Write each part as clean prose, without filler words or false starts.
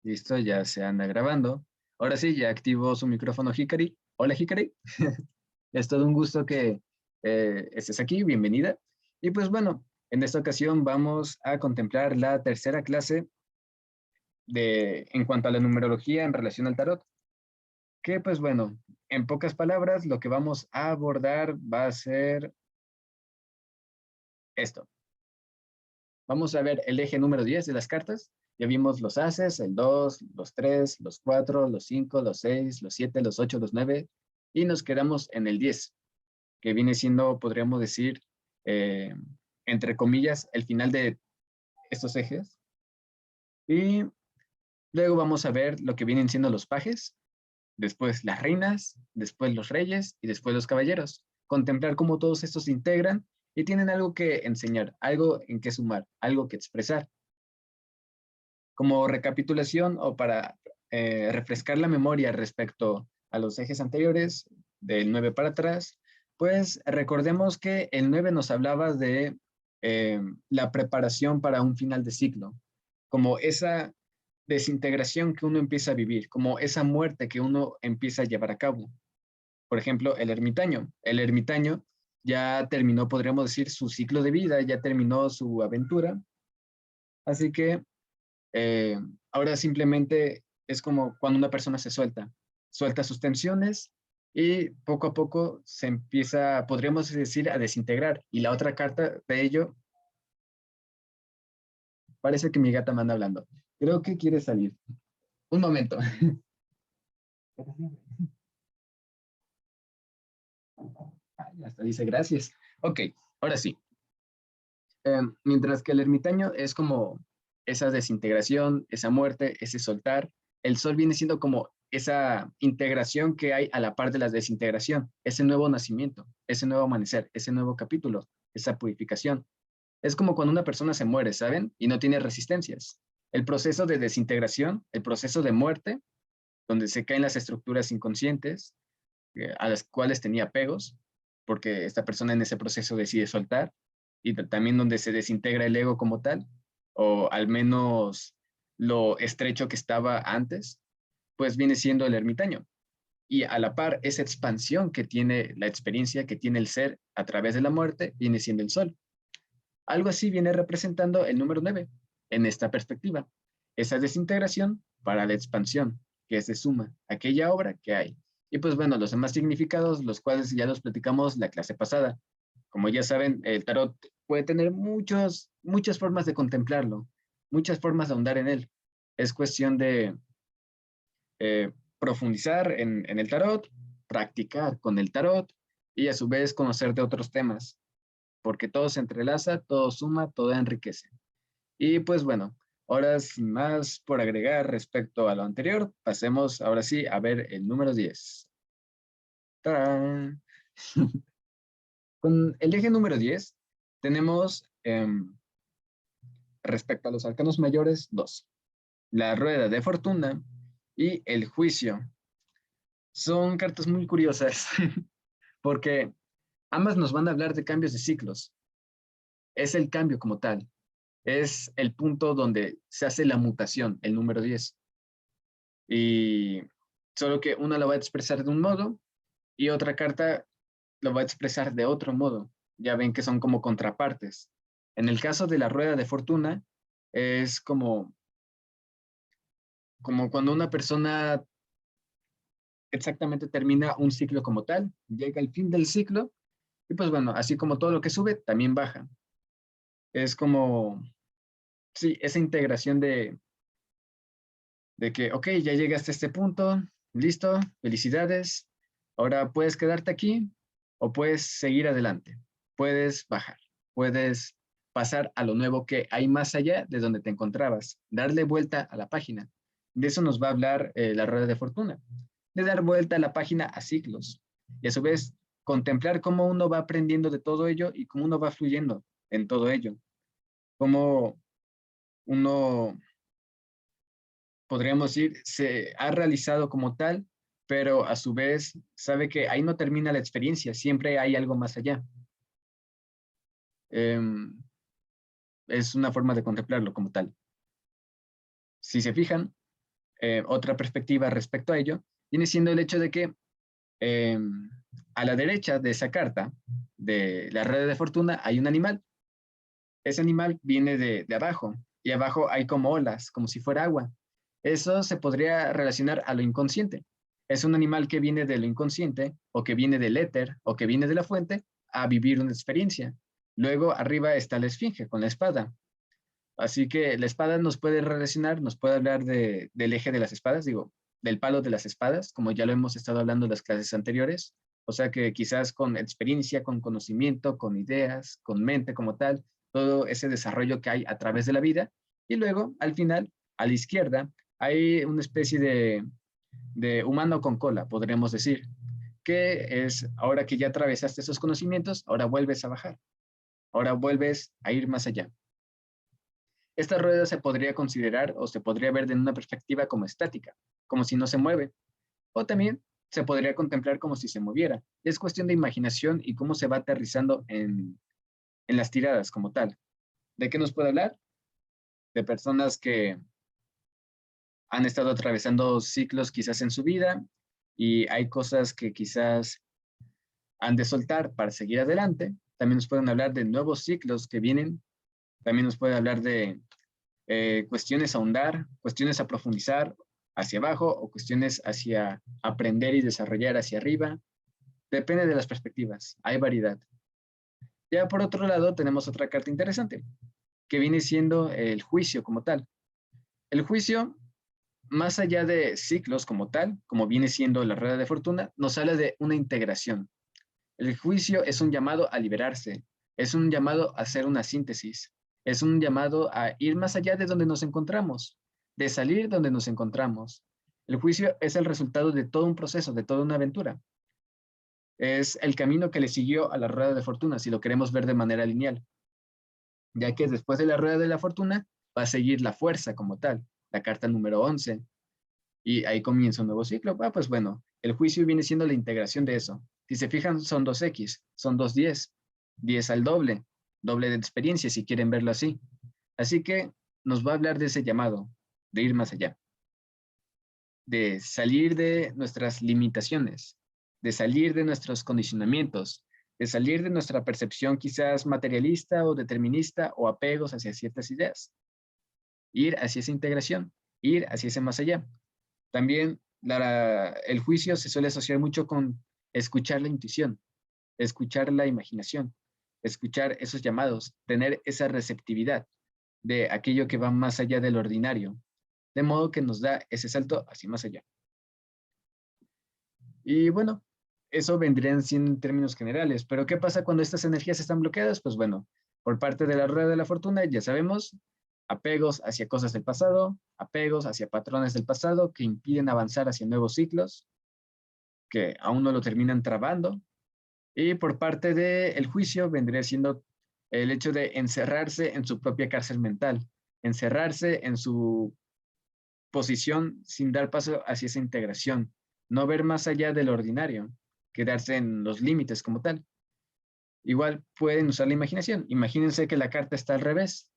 Listo, ya se anda grabando. Ahora sí, ya activó su micrófono Hikari. Hola Hikari, es todo un gusto que estés aquí, bienvenida. Y pues bueno, en esta ocasión vamos a contemplar la tercera clase en cuanto a la numerología en relación al tarot. Que pues bueno, en pocas palabras, lo que vamos a abordar va a ser esto. Vamos a ver el eje número 10 de las cartas. Ya vimos los ases, el 2, los 3, los 4, los 5, los 6, los 7, los 8, los 9, y nos quedamos en el 10, que viene siendo, podríamos decir, eh, entre comillas, el final de estos ejes. Y luego vamos a ver lo que vienen siendo los pajes, después las reinas, después los reyes y después los caballeros. Contemplar cómo todos estos se integran y tienen algo que enseñar, algo en que sumar, algo que expresar. Como recapitulación o para refrescar la memoria respecto a los ejes anteriores, del 9 para atrás, pues recordemos que el 9 nos hablaba de la preparación para un final de ciclo, como esa desintegración que uno empieza a vivir, como esa muerte que uno empieza a llevar a cabo. Por ejemplo, el ermitaño. El ermitaño ya terminó, podríamos decir, su ciclo de vida, ya terminó su aventura, así que eh, ahora simplemente es como cuando una persona se suelta sus tensiones y poco a poco se empieza, podríamos decir, a desintegrar. Y la otra carta de ello, parece que mi gata me anda hablando. Creo que quiere salir. Un momento. Ay, hasta dice gracias. Ok, ahora sí. Mientras que el ermitaño es como esa desintegración, esa muerte, ese soltar, el sol viene siendo como esa integración que hay a la par de la desintegración, ese nuevo nacimiento, ese nuevo amanecer, ese nuevo capítulo, esa purificación. Es como cuando una persona se muere, ¿saben? Y no tiene resistencias. El proceso de desintegración, el proceso de muerte, donde se caen las estructuras inconscientes a las cuales tenía apegos, porque esta persona en ese proceso decide soltar, y también donde se desintegra el ego como tal, o al menos lo estrecho que estaba antes, pues viene siendo el ermitaño. Y a la par, esa expansión que tiene la experiencia, que tiene el ser a través de la muerte, viene siendo el sol. Algo así viene representando el número 9 en esta perspectiva. Esa desintegración para la expansión, que es de suma, aquella obra que hay. Y pues bueno, los demás significados, los cuales ya los platicamos la clase pasada. Como ya saben, el tarot puede tener muchas formas de contemplarlo, muchas formas de ahondar en él. Es cuestión de profundizar en el tarot, practicar con el tarot y a su vez conocer de otros temas, porque todo se entrelaza, todo suma, todo enriquece. Y pues bueno, ahora sin más por agregar respecto a lo anterior, pasemos ahora sí a ver el número 10. ¡Tarán! Con el eje número 10 tenemos respecto a los arcanos mayores dos: la rueda de fortuna y el juicio. Son cartas muy curiosas porque ambas nos van a hablar de cambios de ciclos. Es el cambio como tal. Es el punto donde se hace la mutación, el número 10. Y solo que una lo va a expresar de un modo y otra carta lo va a expresar de otro modo. Ya ven que son como contrapartes. En el caso de la rueda de fortuna, es como cuando una persona exactamente termina un ciclo como tal, llega al fin del ciclo y pues bueno, así como todo lo que sube, también baja. Es como, sí, esa integración de que, ok, ya llegaste a este punto, listo, felicidades, ahora puedes quedarte aquí o puedes seguir adelante, puedes bajar, puedes pasar a lo nuevo que hay más allá de donde te encontrabas, darle vuelta a la página. De eso nos va a hablar la rueda de fortuna, de dar vuelta a la página a ciclos y a su vez contemplar cómo uno va aprendiendo de todo ello y cómo uno va fluyendo en todo ello, cómo uno podríamos decir, se ha realizado como tal, pero a su vez sabe que ahí no termina la experiencia, siempre hay algo más allá. Es una forma de contemplarlo como tal. Si se fijan, otra perspectiva respecto a ello, viene siendo el hecho de que a la derecha de esa carta, de la rueda de fortuna, hay un animal. Ese animal viene de abajo, y abajo hay como olas, como si fuera agua. Eso se podría relacionar a lo inconsciente. Es un animal que viene de lo inconsciente, o que viene del éter, o que viene de la fuente, a vivir una experiencia. Luego arriba está la esfinge con la espada. Así que la espada nos puede relacionar, nos puede hablar del eje de las espadas, digo, del palo de las espadas, como ya lo hemos estado hablando en las clases anteriores. O sea que quizás con experiencia, con conocimiento, con ideas, con mente como tal, todo ese desarrollo que hay a través de la vida. Y luego, al final, a la izquierda, hay una especie de humano con cola, podríamos decir, que es ahora que ya atravesaste esos conocimientos, ahora vuelves a bajar, ahora vuelves a ir más allá. Esta rueda se podría considerar o se podría ver de una perspectiva como estática, como si no se mueve, o también se podría contemplar como si se moviera. Es cuestión de imaginación y cómo se va aterrizando en las tiradas como tal. ¿De qué nos puede hablar? De personas que han estado atravesando ciclos quizás en su vida y hay cosas que quizás han de soltar para seguir adelante. También nos pueden hablar de nuevos ciclos que vienen. También nos puede hablar de cuestiones a ahondar, cuestiones a profundizar hacia abajo o cuestiones hacia aprender y desarrollar hacia arriba. Depende de las perspectivas, hay variedad. Ya por otro lado tenemos otra carta interesante, que viene siendo el juicio como tal. El juicio, más allá de ciclos como tal, como viene siendo la rueda de fortuna, nos habla de una integración. El juicio es un llamado a liberarse, es un llamado a hacer una síntesis, es un llamado a ir más allá de donde nos encontramos, de salir donde nos encontramos. El juicio es el resultado de todo un proceso, de toda una aventura. Es el camino que le siguió a la rueda de fortuna, si lo queremos ver de manera lineal, ya que después de la rueda de la fortuna va a seguir la fuerza como tal, la carta número 11, y ahí comienza un nuevo ciclo. Pues bueno, el juicio viene siendo la integración de eso. Si se fijan, son 2x, son 2 10, 10 al doble, doble de experiencia si quieren verlo así. Así que nos va a hablar de ese llamado, de ir más allá, de salir de nuestras limitaciones, de salir de nuestros condicionamientos, de salir de nuestra percepción quizás materialista o determinista o apegos hacia ciertas ideas. Ir hacia esa integración, ir hacia ese más allá. También el juicio se suele asociar mucho con escuchar la intuición, escuchar la imaginación, escuchar esos llamados, tener esa receptividad de aquello que va más allá del ordinario, de modo que nos da ese salto hacia más allá. Y bueno, eso vendrían siendo en términos generales, pero ¿qué pasa cuando estas energías están bloqueadas? Pues bueno, por parte de la rueda de la fortuna, ya sabemos, apegos hacia cosas del pasado, apegos hacia patrones del pasado que impiden avanzar hacia nuevos ciclos, que aún no lo terminan trabando. Y por parte del juicio vendría siendo el hecho de encerrarse en su propia cárcel mental, encerrarse en su posición sin dar paso hacia esa integración, no ver más allá del ordinario, quedarse en los límites como tal. Igual pueden usar la imaginación. Imagínense que la carta está al revés.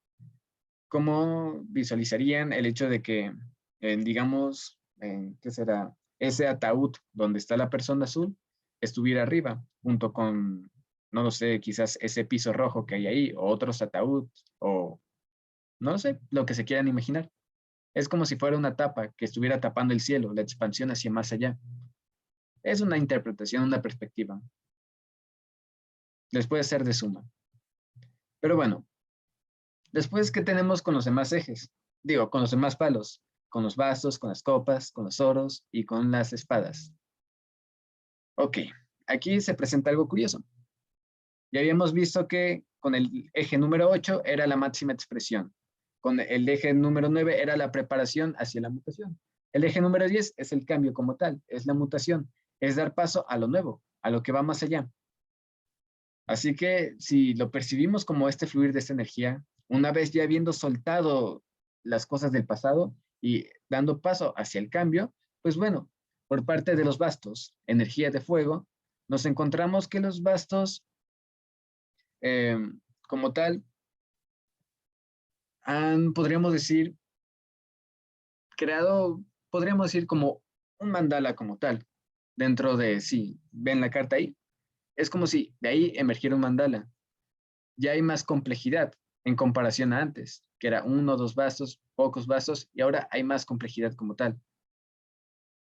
¿Cómo visualizarían el hecho de que, digamos, ¿qué será? Ese ataúd donde está la persona azul estuviera arriba, junto con, no lo sé, quizás ese piso rojo que hay ahí, o otros ataúd, o no lo sé, lo que se quieran imaginar. Es como si fuera una tapa que estuviera tapando el cielo, la expansión hacia más allá. Es una interpretación, una perspectiva. Les puede ser de suma. Pero bueno, después, ¿qué tenemos con los demás ejes? Digo, con los demás palos, con los vasos, con las copas, con los oros y con las espadas. Ok, aquí se presenta algo curioso. Ya habíamos visto que con el eje número 8 era la máxima expresión. Con el eje número 9 era la preparación hacia la mutación. El eje número 10 es el cambio como tal, es la mutación, es dar paso a lo nuevo, a lo que va más allá. Así que si lo percibimos como este fluir de esta energía, una vez ya habiendo soltado las cosas del pasado y dando paso hacia el cambio, pues bueno, por parte de los bastos, energía de fuego, nos encontramos que los bastos, eh, como tal, podríamos decir, creado podríamos decir como un mandala como tal. Dentro de, sí, ven la carta ahí, es como si de ahí emergiera un mandala. Ya hay más complejidad en comparación a antes, que era uno o dos bastos, pocos bastos, y ahora hay más complejidad como tal.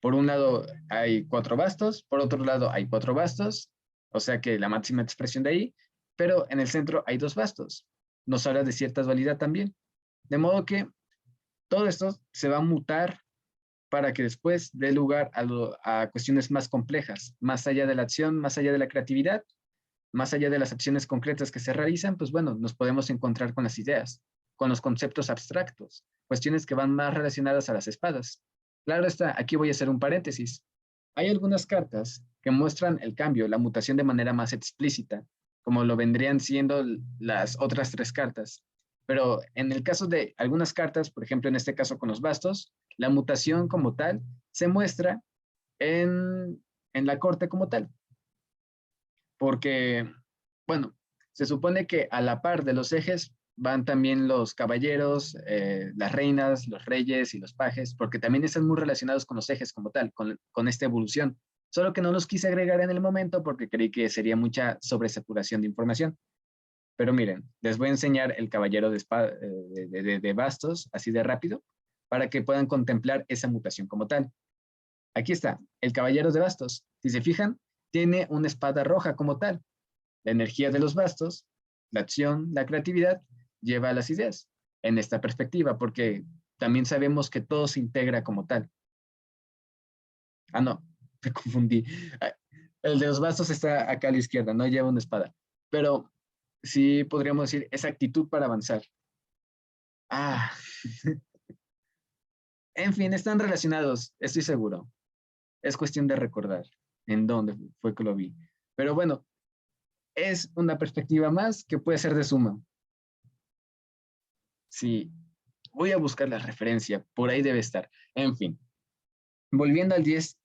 Por un lado hay 4 bastos, por otro lado hay 4 bastos, o sea que la máxima expresión de ahí, pero en el centro hay 2 bastos. Nos habla de cierta dualidad también. De modo que todo esto se va a mutar para que después dé lugar a cuestiones más complejas, más allá de la acción, más allá de la creatividad, más allá de las acciones concretas que se realizan, pues bueno, nos podemos encontrar con las ideas, con los conceptos abstractos, cuestiones que van más relacionadas a las espadas. Claro está, aquí voy a hacer un paréntesis. Hay algunas cartas que muestran el cambio, la mutación de manera más explícita, como lo vendrían siendo las otras 3 cartas. Pero en el caso de algunas cartas, por ejemplo, en este caso con los bastos, la mutación como tal se muestra en la corte como tal. Porque, bueno, se supone que a la par de los ejes van también los caballeros, las reinas, los reyes y los pajes, porque también están muy relacionados con los ejes como tal, con esta evolución. Solo que no los quise agregar en el momento porque creí que sería mucha sobresaturación de información. Pero miren, les voy a enseñar el caballero de bastos, así de rápido, para que puedan contemplar esa mutación como tal. Aquí está, el caballero de bastos. Si se fijan, tiene una espada roja como tal. La energía de los bastos, la acción, la creatividad, lleva a las ideas en esta perspectiva, porque también sabemos que todo se integra como tal. Ah, no, me confundí. El de los bastos está acá a la izquierda, no lleva una espada. Pero sí podríamos decir esa actitud para avanzar. Ah, en fin, están relacionados, estoy seguro. Es cuestión de recordar en dónde fue que lo vi. Pero bueno, es una perspectiva más que puede ser de suma. Sí, voy a buscar la referencia, por ahí debe estar. En fin, volviendo al 10,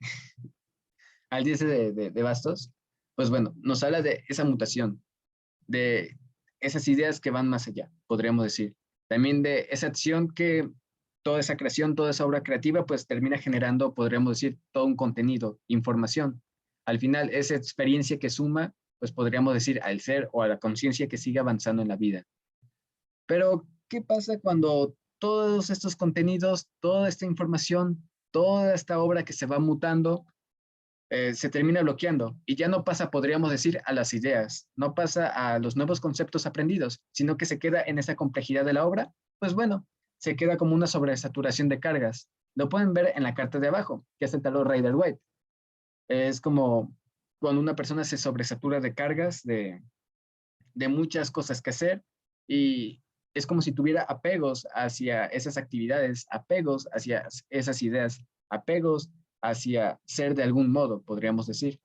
al 10 de bastos, pues bueno, nos habla de esa mutación, de esas ideas que van más allá, podríamos decir. También de esa acción que toda esa creación, toda esa obra creativa, pues termina generando, podríamos decir, todo un contenido, información. Al final, esa experiencia que suma, pues podríamos decir al ser o a la conciencia que sigue avanzando en la vida. Pero, ¿qué pasa cuando todos estos contenidos, toda esta información, toda esta obra que se va mutando, se termina bloqueando y ya no pasa, podríamos decir, a las ideas, no pasa a los nuevos conceptos aprendidos, sino que se queda en esa complejidad de la obra? Pues bueno, se queda como una sobresaturación de cargas. Lo pueden ver en la carta de abajo, que es el tarot Rider-Waite. Es como cuando una persona se sobresatura de cargas, de muchas cosas que hacer, y es como si tuviera apegos hacia esas actividades, apegos hacia esas ideas, apegos hacia ser de algún modo, podríamos decir.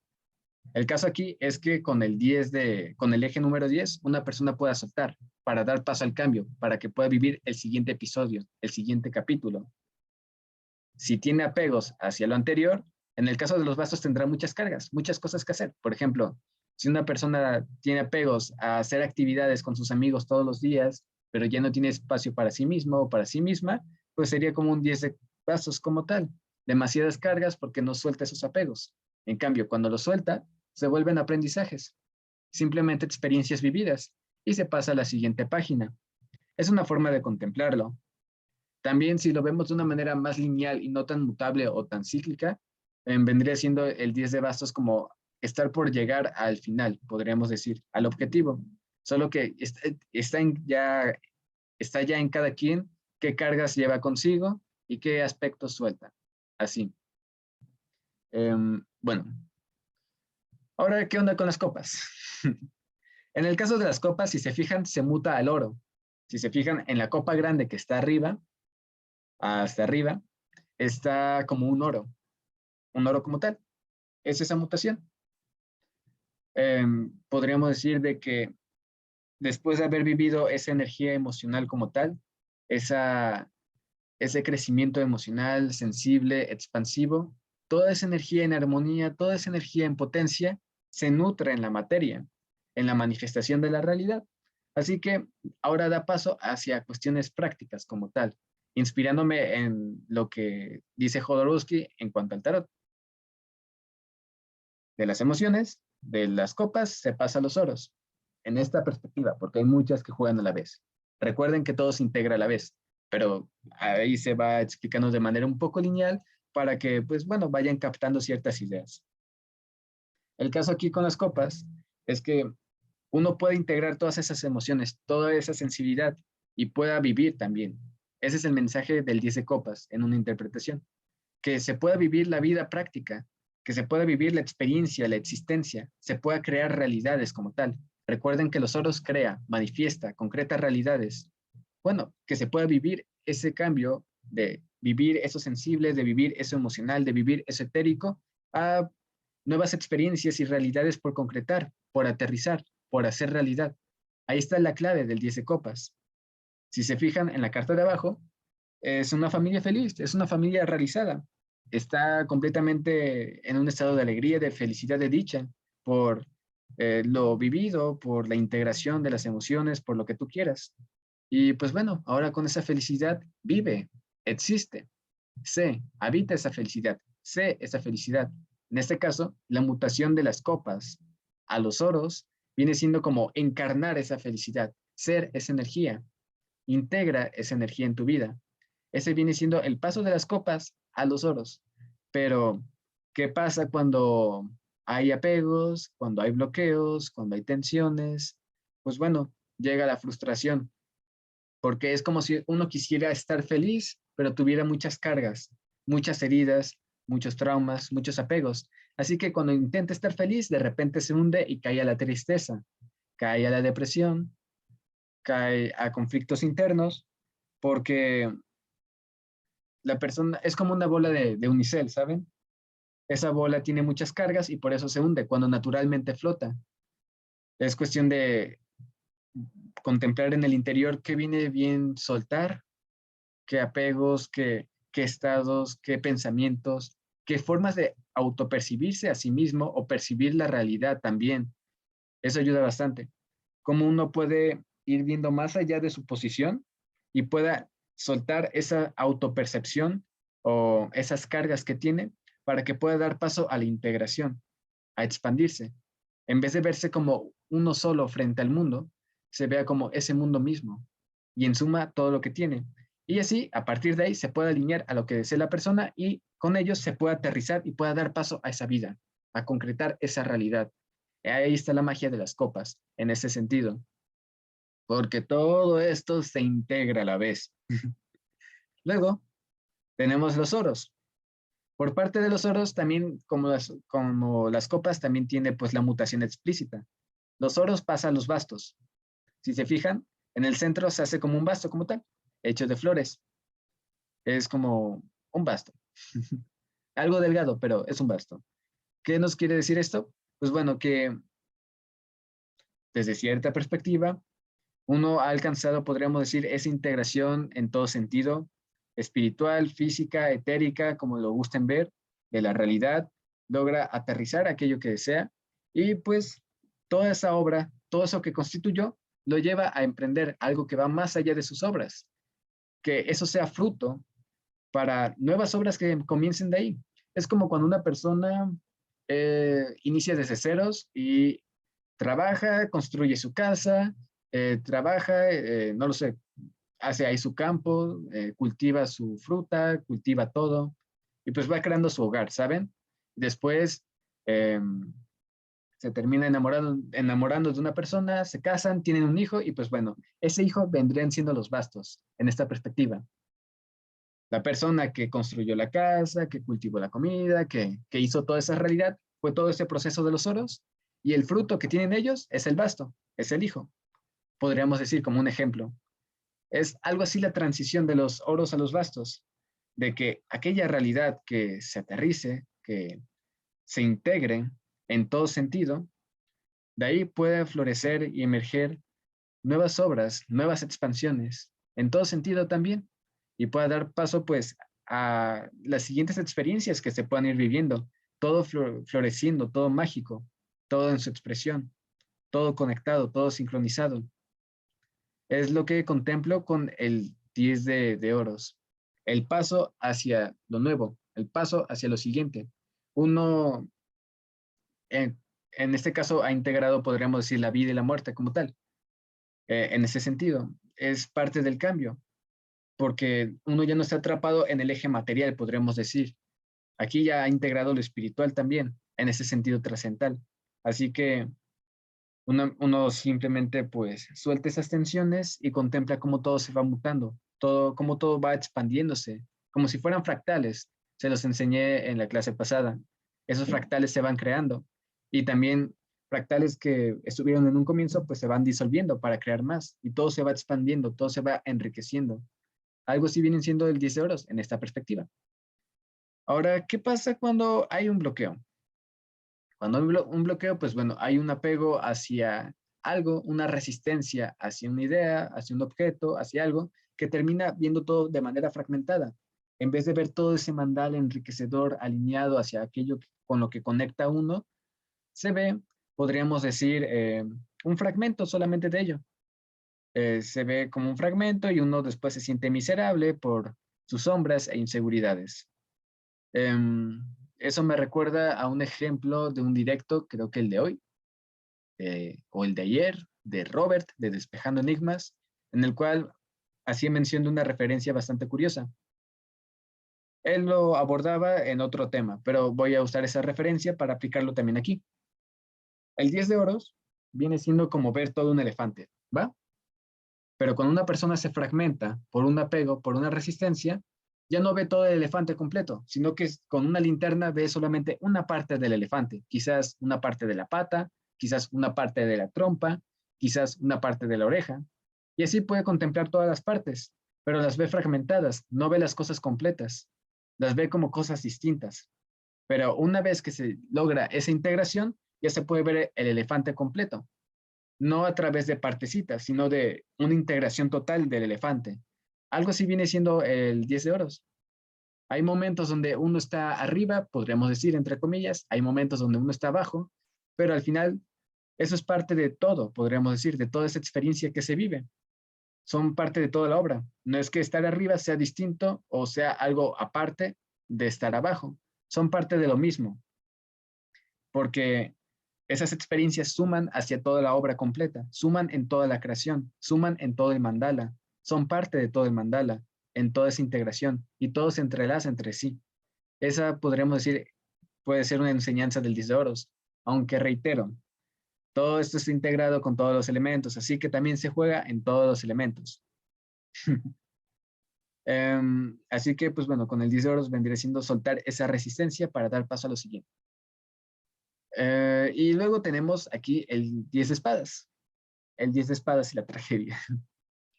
El caso aquí es que con el eje número 10, una persona pueda soltar para dar paso al cambio, para que pueda vivir el siguiente episodio, el siguiente capítulo. Si tiene apegos hacia lo anterior, en el caso de los bastos tendrá muchas cargas, muchas cosas que hacer. Por ejemplo, si una persona tiene apegos a hacer actividades con sus amigos todos los días, pero ya no tiene espacio para sí mismo o para sí misma, pues sería como un 10 de bastos como tal. Demasiadas cargas porque no suelta esos apegos. En cambio, cuando los suelta, se vuelven aprendizajes, simplemente experiencias vividas, y se pasa a la siguiente página. Es una forma de contemplarlo. También si lo vemos de una manera más lineal y no tan mutable o tan cíclica, vendría siendo el 10 de bastos como estar por llegar al final, podríamos decir, al objetivo. Solo que está ya en cada quien qué cargas lleva consigo y qué aspectos suelta. Así. Bueno, ahora, ¿qué onda con las copas? En el caso de las copas, si se fijan, se muta al oro. Si se fijan en la copa grande que está arriba, hasta arriba, está como un oro como tal. Es esa mutación. Podríamos decir de que después de haber vivido esa energía emocional como tal, ese crecimiento emocional, sensible, expansivo, toda esa energía en armonía, toda esa energía en potencia, se nutre en la materia, en la manifestación de la realidad. Así que ahora da paso hacia cuestiones prácticas como tal. inspirándome en lo que dice Jodorowsky en cuanto al tarot. De las emociones, de las copas, se pasa a los oros. En esta perspectiva, porque hay muchas que juegan a la vez. Recuerden que todo se integra a la vez, pero ahí se va explicando de manera un poco lineal para que, pues bueno, vayan captando ciertas ideas. El caso aquí con las copas es que uno puede integrar todas esas emociones, toda esa sensibilidad y pueda vivir también. Ese es el mensaje del 10 de copas en una interpretación. Que se pueda vivir la vida práctica, que se pueda vivir la experiencia, la existencia, se pueda crear realidades como tal. Recuerden que los oros crea, manifiesta, concreta realidades. Bueno, que se pueda vivir ese cambio de vivir eso sensible, de vivir eso emocional, de vivir eso etérico, a nuevas experiencias y realidades por concretar, por aterrizar, por hacer realidad. Ahí está la clave del 10 de copas. Si se fijan en la carta de abajo, es una familia feliz, es una familia realizada. Está completamente en un estado de alegría, de felicidad, de dicha por lo vivido, por la integración de las emociones, por lo que tú quieras. Y pues bueno, ahora con esa felicidad vive, existe, sé, habita esa felicidad, sé esa felicidad. En este caso, la mutación de las copas a los oros viene siendo como encarnar esa felicidad, ser esa energía, integra esa energía en tu vida. Ese viene siendo el paso de las copas a los oros. Pero, ¿qué pasa cuando hay apegos, cuando hay bloqueos, cuando hay tensiones? Pues bueno, llega la frustración, porque es como si uno quisiera estar feliz, pero tuviera muchas cargas, muchas heridas, muchos traumas, muchos apegos. Así que cuando intenta estar feliz, de repente se hunde y cae a la tristeza, cae a la depresión, cae a conflictos internos, porque la persona es como una bola de unicel, ¿saben? Esa bola tiene muchas cargas y por eso se hunde cuando naturalmente flota. Es cuestión de contemplar en el interior qué viene bien soltar, qué apegos, qué estados, qué pensamientos, qué formas de autopercibirse a sí mismo o percibir la realidad también. Eso ayuda bastante. Cómo uno puede ir viendo más allá de su posición y pueda soltar esa autopercepción o esas cargas que tiene para que pueda dar paso a la integración, a expandirse. En vez de verse como uno solo frente al mundo, se vea como ese mundo mismo y en suma todo lo que tiene. Y así, a partir de ahí, se puede alinear a lo que desea la persona y con ellos se puede aterrizar y pueda dar paso a esa vida, a concretar esa realidad. Ahí está la magia de las copas, en ese sentido, porque todo esto se integra a la vez. Luego, tenemos los oros. Por parte de los oros, también como las copas, también tiene pues la mutación explícita. Los oros pasan a los bastos. Si se fijan, en el centro se hace como un basto como tal, hecho de flores. Es como un basto. Algo delgado, pero es un basto. ¿Qué nos quiere decir esto? Pues bueno, que desde cierta perspectiva, uno ha alcanzado, podríamos decir, esa integración en todo sentido, espiritual, física, etérica, como lo gusten ver, de la realidad, logra aterrizar aquello que desea y pues toda esa obra, todo eso que constituyó, lo lleva a emprender algo que va más allá de sus obras, que eso sea fruto para nuevas obras que comiencen de ahí. Es como cuando una persona inicia desde ceros y trabaja, construye su casa, trabaja, no lo sé, hace ahí su campo, cultiva su fruta, cultiva todo, y pues va creando su hogar, ¿saben? Después eh, se termina enamorando de una persona, se casan, tienen un hijo, y pues bueno, ese hijo vendrían siendo los bastos en esta perspectiva. La persona que construyó la casa, que cultivó la comida, que hizo toda esa realidad, fue todo ese proceso de los oros, y el fruto que tienen ellos es el basto, es el hijo. Podríamos decir como un ejemplo. Es algo así la transición de los oros a los bastos, de que aquella realidad que se aterrice, que se integre en todo sentido, de ahí puede florecer y emerger nuevas obras, nuevas expansiones, en todo sentido también, y pueda dar paso pues a las siguientes experiencias que se puedan ir viviendo, todo floreciendo, todo mágico, todo en su expresión, todo conectado, todo sincronizado. Es lo que contemplo con el 10 de oros. el paso hacia lo nuevo, el paso hacia lo siguiente. Uno, en este caso, ha integrado, podríamos decir, la vida y la muerte como tal. En ese sentido, es parte del cambio, porque uno ya no está atrapado en el eje material, podríamos decir. Aquí ya ha integrado lo espiritual también, en ese sentido trascendental. Así que uno simplemente pues suelta esas tensiones y contempla cómo todo se va mutando, todo, cómo todo va expandiéndose, como si fueran fractales. Se los enseñé en la clase pasada. Esos fractales se van creando y también fractales que estuvieron en un comienzo pues se van disolviendo para crear más y todo se va expandiendo, todo se va enriqueciendo. Algo así vienen siendo el 10 de oros en esta perspectiva. Ahora, ¿qué pasa cuando hay un bloqueo? Cuando hay un bloqueo, pues bueno, hay un apego hacia algo, una resistencia hacia una idea, hacia un objeto, hacia algo, que termina viendo todo de manera fragmentada. En vez de ver todo ese mandal enriquecedor alineado hacia aquello con lo que conecta uno, se ve, podríamos decir, un fragmento solamente de ello. Se ve como un fragmento y uno después se siente miserable por sus sombras e inseguridades. Eso me recuerda a un ejemplo de un directo, creo que el de hoy, o el de ayer, de Robert, de Despejando Enigmas, en el cual hacía mención de una referencia bastante curiosa. Él lo abordaba en otro tema, pero voy a usar esa referencia para aplicarlo también aquí. El 10 de oros viene siendo como ver todo un elefante, ¿va? Pero cuando una persona se fragmenta por un apego, por una resistencia, ya no ve todo el elefante completo, sino que con una linterna ve solamente una parte del elefante, quizás una parte de la pata, quizás una parte de la trompa, quizás una parte de la oreja, y así puede contemplar todas las partes, pero las ve fragmentadas, no ve las cosas completas, las ve como cosas distintas. Pero una vez que se logra esa integración, ya se puede ver el elefante completo, no a través de partecitas, sino de una integración total del elefante. Algo así viene siendo el 10 de oros. Hay momentos donde uno está arriba, podríamos decir, entre comillas, hay momentos donde uno está abajo, pero al final eso es parte de todo, podríamos decir, de toda esa experiencia que se vive. Son parte de toda la obra. No es que estar arriba sea distinto o sea algo aparte de estar abajo. Son parte de lo mismo, porque esas experiencias suman hacia toda la obra completa, suman en toda la creación, suman en todo el mandala, son parte de todo el mandala, en toda esa integración, y todo se entrelaza entre sí. Esa, podríamos decir, puede ser una enseñanza del 10 de oros, aunque reitero, todo esto está integrado con todos los elementos, así que también se juega en todos los elementos. Así que, pues bueno, con el 10 de oros vendría siendo soltar esa resistencia para dar paso a lo siguiente. Y luego tenemos aquí el 10 de espadas. El 10 de espadas y la tragedia.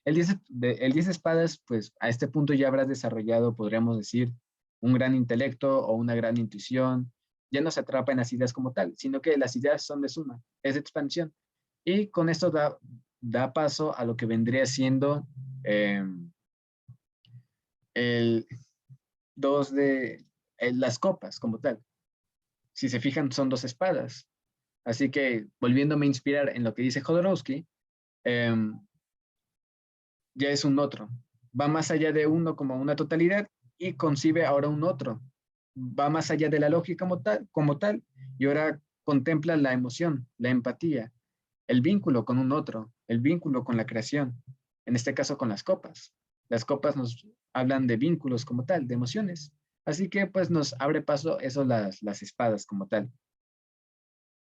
El 10 de espadas, pues a este punto ya habrás desarrollado, podríamos decir, un gran intelecto o una gran intuición. Ya no se atrapa en las ideas como tal, sino que las ideas son de suma, es de expansión. Y con esto da paso a lo que vendría siendo eh, el 2 de las copas como tal. Si se fijan, son dos espadas. Así que volviéndome a inspirar en lo que dice Jodorowsky, eh, ya es un otro. Va más allá de uno como una totalidad y concibe ahora un otro. Va más allá de la lógica como tal y ahora contempla la emoción, la empatía, el vínculo con un otro, el vínculo con la creación, en este caso con las copas. Las copas nos hablan de vínculos como tal, de emociones. Así que pues nos abre paso eso las espadas como tal.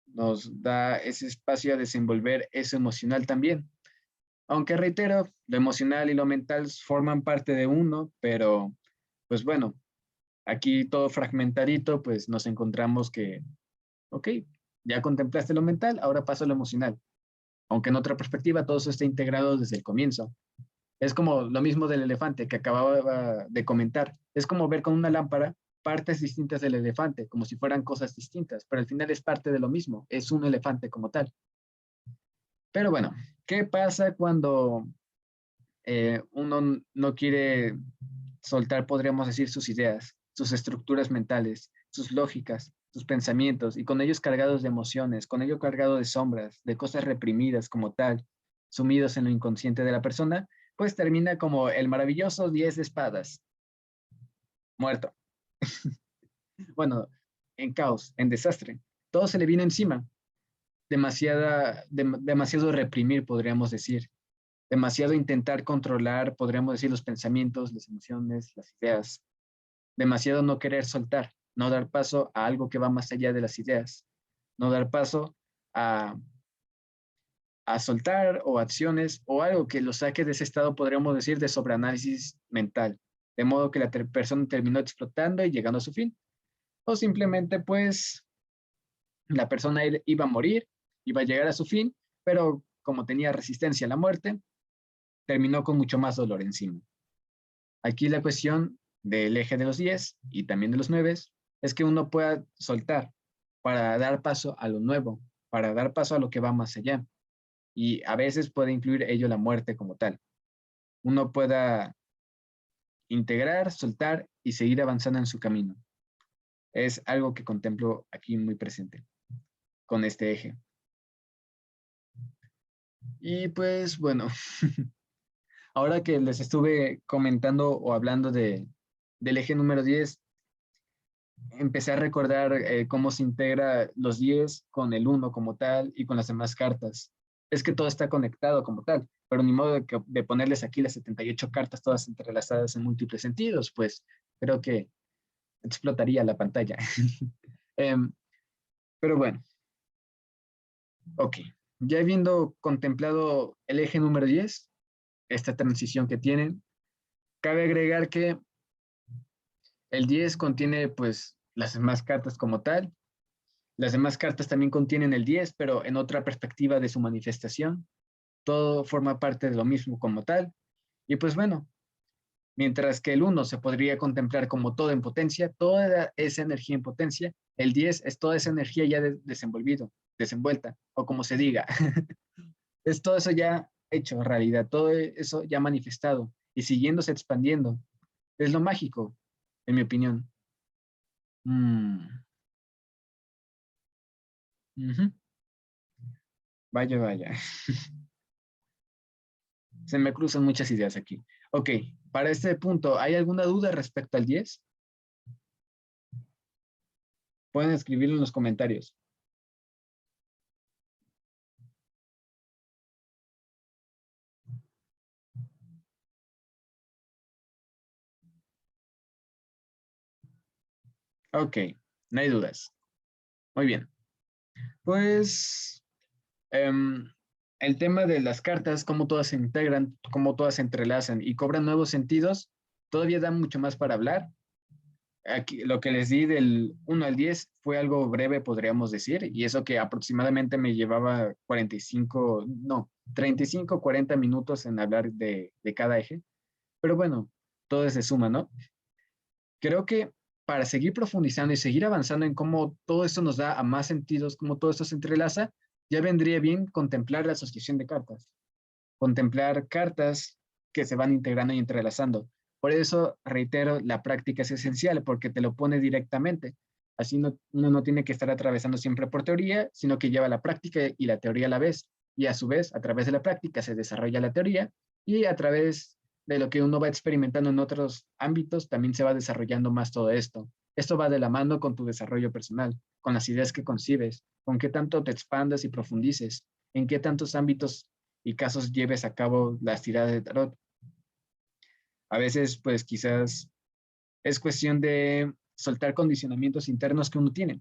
Nos da ese espacio a desenvolver eso emocional también. Aunque reitero, lo emocional y lo mental forman parte de uno, pero pues bueno, aquí todo fragmentadito, pues nos encontramos que, ok, ya contemplaste lo mental, ahora paso a lo emocional. Aunque en otra perspectiva todo eso está integrado desde el comienzo. Es como lo mismo del elefante que acababa de comentar. Es como ver con una lámpara partes distintas del elefante, como si fueran cosas distintas, pero al final es parte de lo mismo, es un elefante como tal. Pero bueno, ¿qué pasa cuando uno no quiere soltar, podríamos decir, sus ideas, sus estructuras mentales, sus lógicas, sus pensamientos, y con ellos cargados de emociones, con ello cargado de sombras, de cosas reprimidas como tal, sumidos en lo inconsciente de la persona, pues termina como el maravilloso 10 de espadas. muerto. Bueno, en caos, en desastre. Todo se le vino encima. Demasiado reprimir, podríamos decir. Demasiado intentar controlar, podríamos decir, los pensamientos, las emociones, las ideas. Demasiado no querer soltar, no dar paso a algo que va más allá de las ideas. No dar paso a, a soltar o acciones o algo que lo saque de ese estado, podríamos decir, de sobreanálisis mental. De modo que la persona terminó explotando y llegando a su fin. O simplemente, pues, la persona iba a morir, iba a llegar a su fin, pero como tenía resistencia a la muerte, terminó con mucho más dolor encima. Aquí la cuestión del eje de los 10 y también de los 9 es que uno pueda soltar para dar paso a lo nuevo, para dar paso a lo que va más allá. Y a veces puede incluir ello la muerte como tal. Uno pueda integrar, soltar y seguir avanzando en su camino. Es algo que contemplo aquí muy presente con este eje. Y pues bueno, ahora que les estuve comentando o hablando del eje número 10, empecé a recordar cómo se integra los 10 con el 1 como tal y con las demás cartas. Es que todo está conectado como tal, pero ni modo de ponerles aquí las 78 cartas todas entrelazadas en múltiples sentidos, pues creo que explotaría la pantalla. um, pero bueno, ok. Ya habiendo contemplado el eje número 10, esta transición que tienen, cabe agregar que el 10 contiene pues las demás cartas como tal. Las demás cartas también contienen el 10, pero en otra perspectiva de su manifestación. Todo forma parte de lo mismo como tal. Y pues bueno, mientras que el 1 se podría contemplar como todo en potencia, toda esa energía en potencia, el 10 es toda esa energía ya desenvuelta, o como se diga. Es todo eso ya hecho realidad, todo eso ya manifestado y siguiéndose expandiendo. Es lo mágico, en mi opinión. Mm. Ujú. Vaya, vaya. Se me cruzan muchas ideas aquí. Ok, para este punto, ¿hay alguna duda respecto al 10? Pueden escribirlo en los comentarios. Ok, no hay dudas. Muy bien. Pues em, el tema de las cartas, cómo todas se integran, cómo todas se entrelazan y cobran nuevos sentidos, todavía da mucho más para hablar. Aquí, lo que les di del 1 al 10 fue algo breve, podríamos decir, y eso que aproximadamente me llevaba 45, no, 35, 40 minutos en hablar de cada eje. Pero bueno, todo se suma, ¿no? Creo que para seguir profundizando y seguir avanzando en cómo todo esto nos da a más sentidos, cómo todo esto se entrelaza, ya vendría bien contemplar la asociación de cartas, contemplar cartas que se van integrando y entrelazando. Por eso, reitero, la práctica es esencial porque te lo pone directamente. Así no, uno no tiene que estar atravesando siempre por teoría, sino que lleva la práctica y la teoría a la vez. Y a su vez, a través de la práctica se desarrolla la teoría y a través de lo que uno va experimentando en otros ámbitos, también se va desarrollando más todo esto. Esto va de la mano con tu desarrollo personal, con las ideas que concibes, con qué tanto te expandas y profundices, en qué tantos ámbitos y casos lleves a cabo las tiradas de tarot. A veces, pues quizás es cuestión de soltar condicionamientos internos que uno tiene,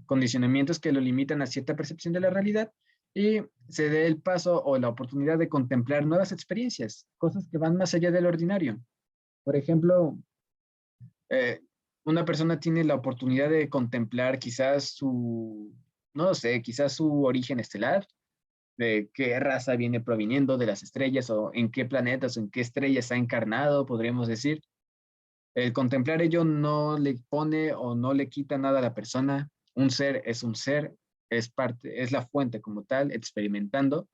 condicionamientos que lo limitan a cierta percepción de la realidad y se dé el paso o la oportunidad de contemplar nuevas experiencias, cosas que van más allá del ordinario. Por ejemplo, eh, una persona tiene la oportunidad de contemplar quizás su, no sé, quizás su origen estelar, de qué raza viene proviniendo de las estrellas o en qué planetas o en qué estrellas ha encarnado, podríamos decir. El contemplar ello no le pone o no le quita nada a la persona. Un ser, es parte, es la fuente como tal, experimentando,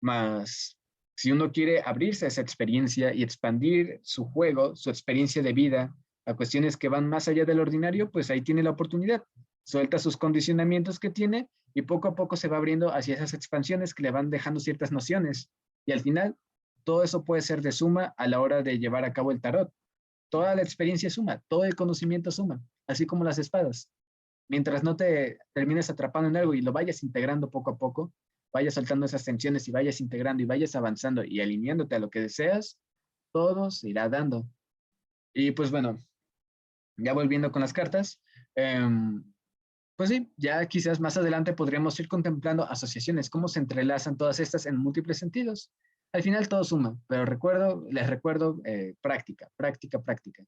más si uno quiere abrirse a esa experiencia y expandir su juego, su experiencia de vida a cuestiones que van más allá del ordinario, pues ahí tiene la oportunidad. Suelta sus condicionamientos que tiene y poco a poco se va abriendo hacia esas expansiones que le van dejando ciertas nociones. Y al final, todo eso puede ser de suma a la hora de llevar a cabo el tarot. toda la experiencia suma, todo el conocimiento suma, así como las espadas. Mientras no te termines atrapando en algo y lo vayas integrando poco a poco, vayas soltando esas tensiones y vayas integrando y vayas avanzando y alineándote a lo que deseas, todo se irá dando. Y pues bueno, ya volviendo con las cartas, pues sí, ya quizás más adelante podríamos ir contemplando asociaciones, cómo se entrelazan todas estas en múltiples sentidos. Al final todo suma, pero les recuerdo práctica, práctica, práctica.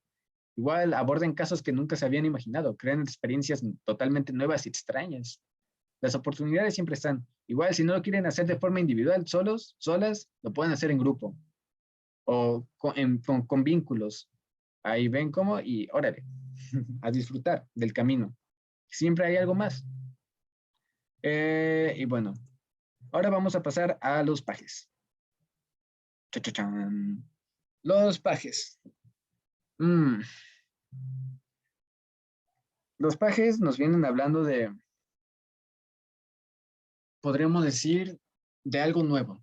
Igual aborden casos que nunca se habían imaginado, crean experiencias totalmente nuevas y extrañas. Las oportunidades siempre están. Igual si no lo quieren hacer de forma individual, solos, solas, lo pueden hacer en grupo o con vínculos. Ahí ven cómo y órale, a disfrutar del camino. Siempre hay algo más. Y bueno, ahora vamos a pasar a los pajes. ¡Chachachán! Los pajes. Los pajes nos vienen hablando de, podríamos decir, de algo nuevo.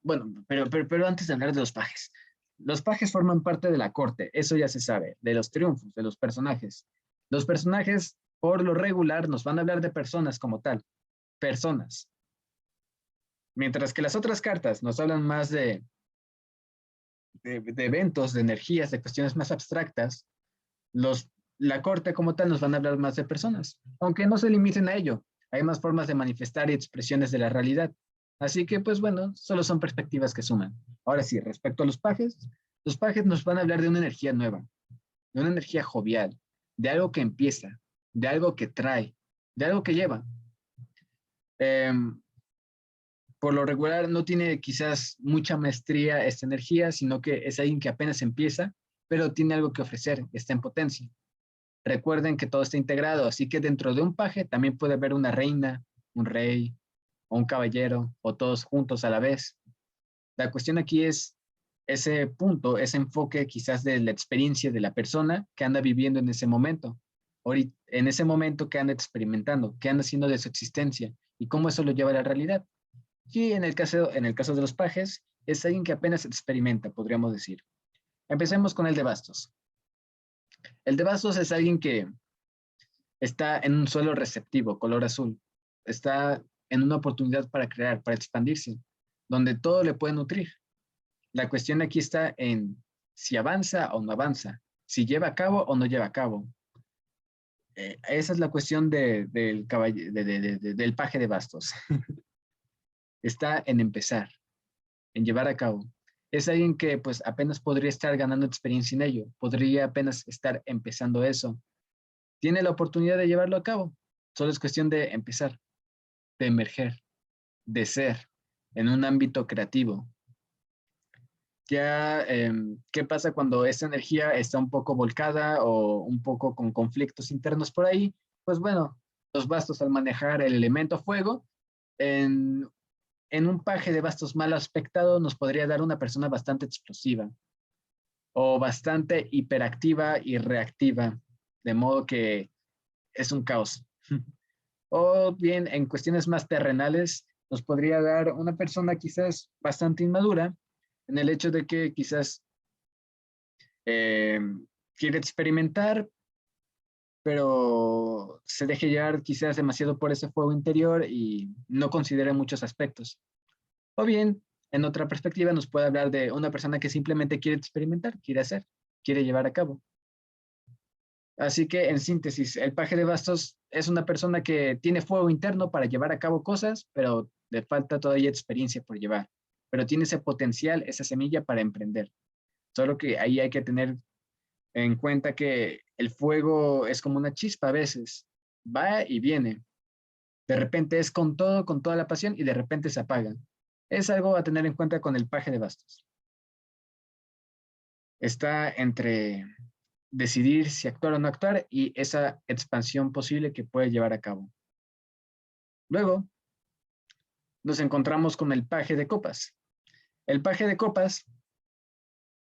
Bueno, pero antes de hablar de los pajes forman parte de la corte, eso ya se sabe, de los triunfos, de los personajes. Los personajes, por lo regular, nos van a hablar de personas como tal, personas. Mientras que las otras cartas nos hablan más de eventos, de energías, de cuestiones más abstractas, la corte como tal nos van a hablar más de personas, aunque no se limiten a ello. Hay más formas de manifestar y expresiones de la realidad. Así que, pues bueno, solo son perspectivas que suman. Ahora sí, respecto a los pajes nos van a hablar de una energía nueva, de una energía jovial, de algo que empieza, de algo que trae, de algo que lleva. Eh, por lo regular no tiene quizás mucha maestría esta energía, sino que es alguien que apenas empieza, pero tiene algo que ofrecer, está en potencia. Recuerden que todo está integrado, así que dentro de un paje también puede haber una reina, un rey o un caballero o todos juntos a la vez. La cuestión aquí es ese punto, ese enfoque quizás de la experiencia de la persona que anda viviendo en ese momento, en ese momento que anda experimentando, que anda haciendo de su existencia y cómo eso lo lleva a la realidad. Y en el caso de los pajes, es alguien que apenas experimenta, podríamos decir. Empecemos con el de bastos. El de bastos es alguien que está en un suelo receptivo, color azul. Está en una oportunidad para crear, para expandirse, donde todo le puede nutrir. La cuestión aquí está en si avanza o no avanza, si lleva a cabo o no lleva a cabo. Esa es la cuestión del paje de bastos. Está en empezar, en llevar a cabo. Es alguien que pues apenas podría estar ganando experiencia en ello, podría apenas estar empezando eso. Tiene la oportunidad de llevarlo a cabo. Solo es cuestión de empezar, de emerger, de ser en un ámbito creativo. Ya, ¿qué pasa cuando esa energía está un poco volcada o un poco con conflictos internos por ahí? Pues bueno, los bastos al manejar el elemento fuego, en, en un paje de bastos mal aspectado nos podría dar una persona bastante explosiva o bastante hiperactiva y reactiva, de modo que es un caos. O bien, en cuestiones más terrenales, nos podría dar una persona quizás bastante inmadura, en el hecho de que quizás eh, quiere experimentar, pero se deje llevar quizás demasiado por ese fuego interior y no considere muchos aspectos. O bien, en otra perspectiva, nos puede hablar de una persona que simplemente quiere experimentar, quiere hacer, quiere llevar a cabo. Así que, en síntesis, el paje de bastos es una persona que tiene fuego interno para llevar a cabo cosas, pero le falta todavía experiencia por llevar. Pero tiene ese potencial, esa semilla para emprender. Solo que ahí hay que tener en cuenta que el fuego es como una chispa a veces. Va y viene. De repente es con todo, con toda la pasión y de repente se apaga. Es algo a tener en cuenta con el paje de bastos. Está entre decidir si actuar o no actuar y esa expansión posible que puede llevar a cabo. Luego, nos encontramos con el paje de copas. El paje de copas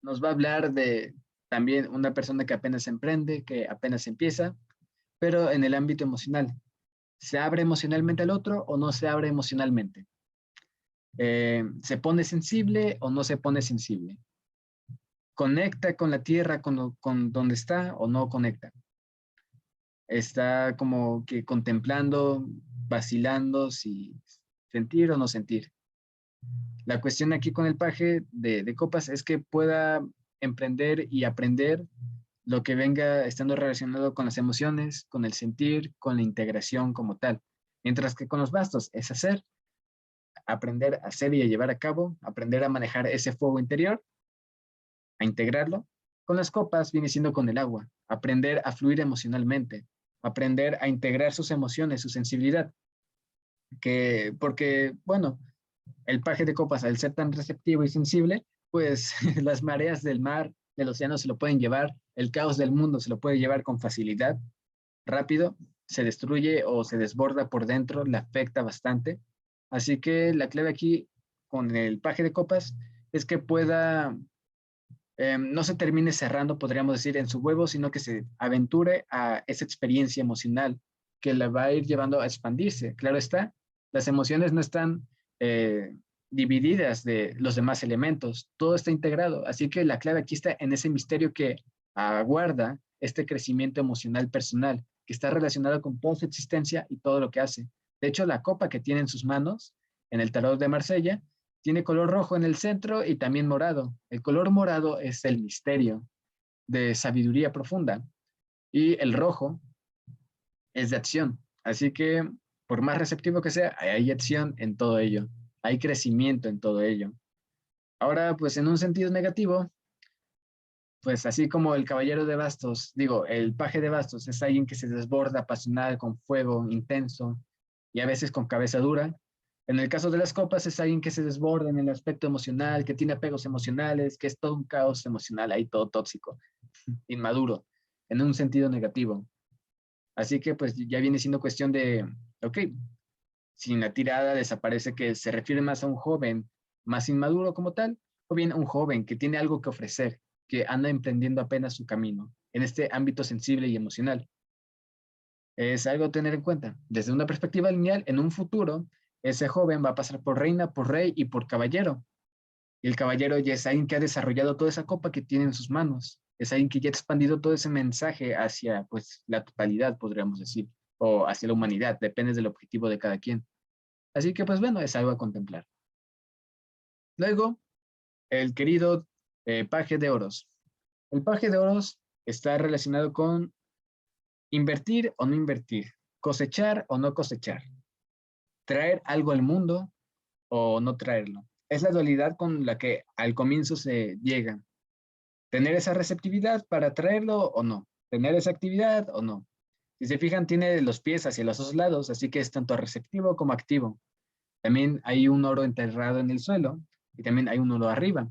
nos va a hablar de también una persona que apenas emprende, que apenas empieza, pero en el ámbito emocional. ¿Se abre emocionalmente al otro o no se abre emocionalmente? ¿Se pone sensible o no se pone sensible? ¿Conecta con la tierra, con donde está o no conecta? Está como que contemplando, vacilando si sentir o no sentir. La cuestión aquí con el paje de copas es que pueda emprender y aprender lo que venga estando relacionado con las emociones, con el sentir, con la integración como tal. Mientras que con los bastos es hacer, aprender a hacer y a llevar a cabo, aprender a manejar ese fuego interior, a integrarlo. Con las copas viene siendo con el agua, aprender a fluir emocionalmente, aprender a integrar sus emociones, su sensibilidad, porque, bueno, el paje de copas, al ser tan receptivo y sensible, pues las mareas del mar, del océano se lo pueden llevar, el caos del mundo se lo puede llevar con facilidad, rápido, se destruye o se desborda por dentro, le afecta bastante. Así que la clave aquí con el paje de copas es que pueda, no se termine cerrando, podríamos decir, en su huevo, sino que se aventure a esa experiencia emocional que la va a ir llevando a expandirse. Claro está, las emociones no están eh, divididas de los demás elementos, todo está integrado. Así que la clave aquí está en ese misterio que aguarda este crecimiento emocional personal, que está relacionado con toda su existencia y todo lo que hace. De hecho, la copa que tiene en sus manos, en el tarot de Marsella, tiene color rojo en el centro y también morado. El color morado es el misterio de sabiduría profunda y el rojo es de acción. Así que, por más receptivo que sea, hay acción en todo ello. Hay crecimiento en todo ello. Ahora, pues en un sentido negativo, pues así como el caballero de bastos, digo, el paje de bastos es alguien que se desborda apasionado con fuego intenso y a veces con cabeza dura. En el caso de las copas es alguien que se desborda en el aspecto emocional, que tiene apegos emocionales, que es todo un caos emocional ahí, todo tóxico, inmaduro, en un sentido negativo. Así que pues ya viene siendo cuestión de, ok, si en la tirada desaparece que se refiere más a un joven más inmaduro como tal, o bien a un joven que tiene algo que ofrecer, que anda emprendiendo apenas su camino en este ámbito sensible y emocional. Es algo a tener en cuenta. Desde una perspectiva lineal, en un futuro, ese joven va a pasar por reina, por rey y por caballero. Y el caballero ya es alguien que ha desarrollado toda esa copa que tiene en sus manos. Es alguien que ya ha expandido todo ese mensaje hacia pues, la totalidad, podríamos decir, o hacia la humanidad, depende del objetivo de cada quien. Así que, pues bueno, es algo a contemplar. Luego, el querido paje de oros. El paje de oros está relacionado con invertir o no invertir, cosechar o no cosechar, traer algo al mundo o no traerlo. Es la dualidad con la que al comienzo se llega. Tener esa receptividad para traerlo o no, tener esa actividad o no. Si se fijan, tiene los pies hacia los dos lados, así que es tanto receptivo como activo. También hay un oro enterrado en el suelo y también hay un oro arriba,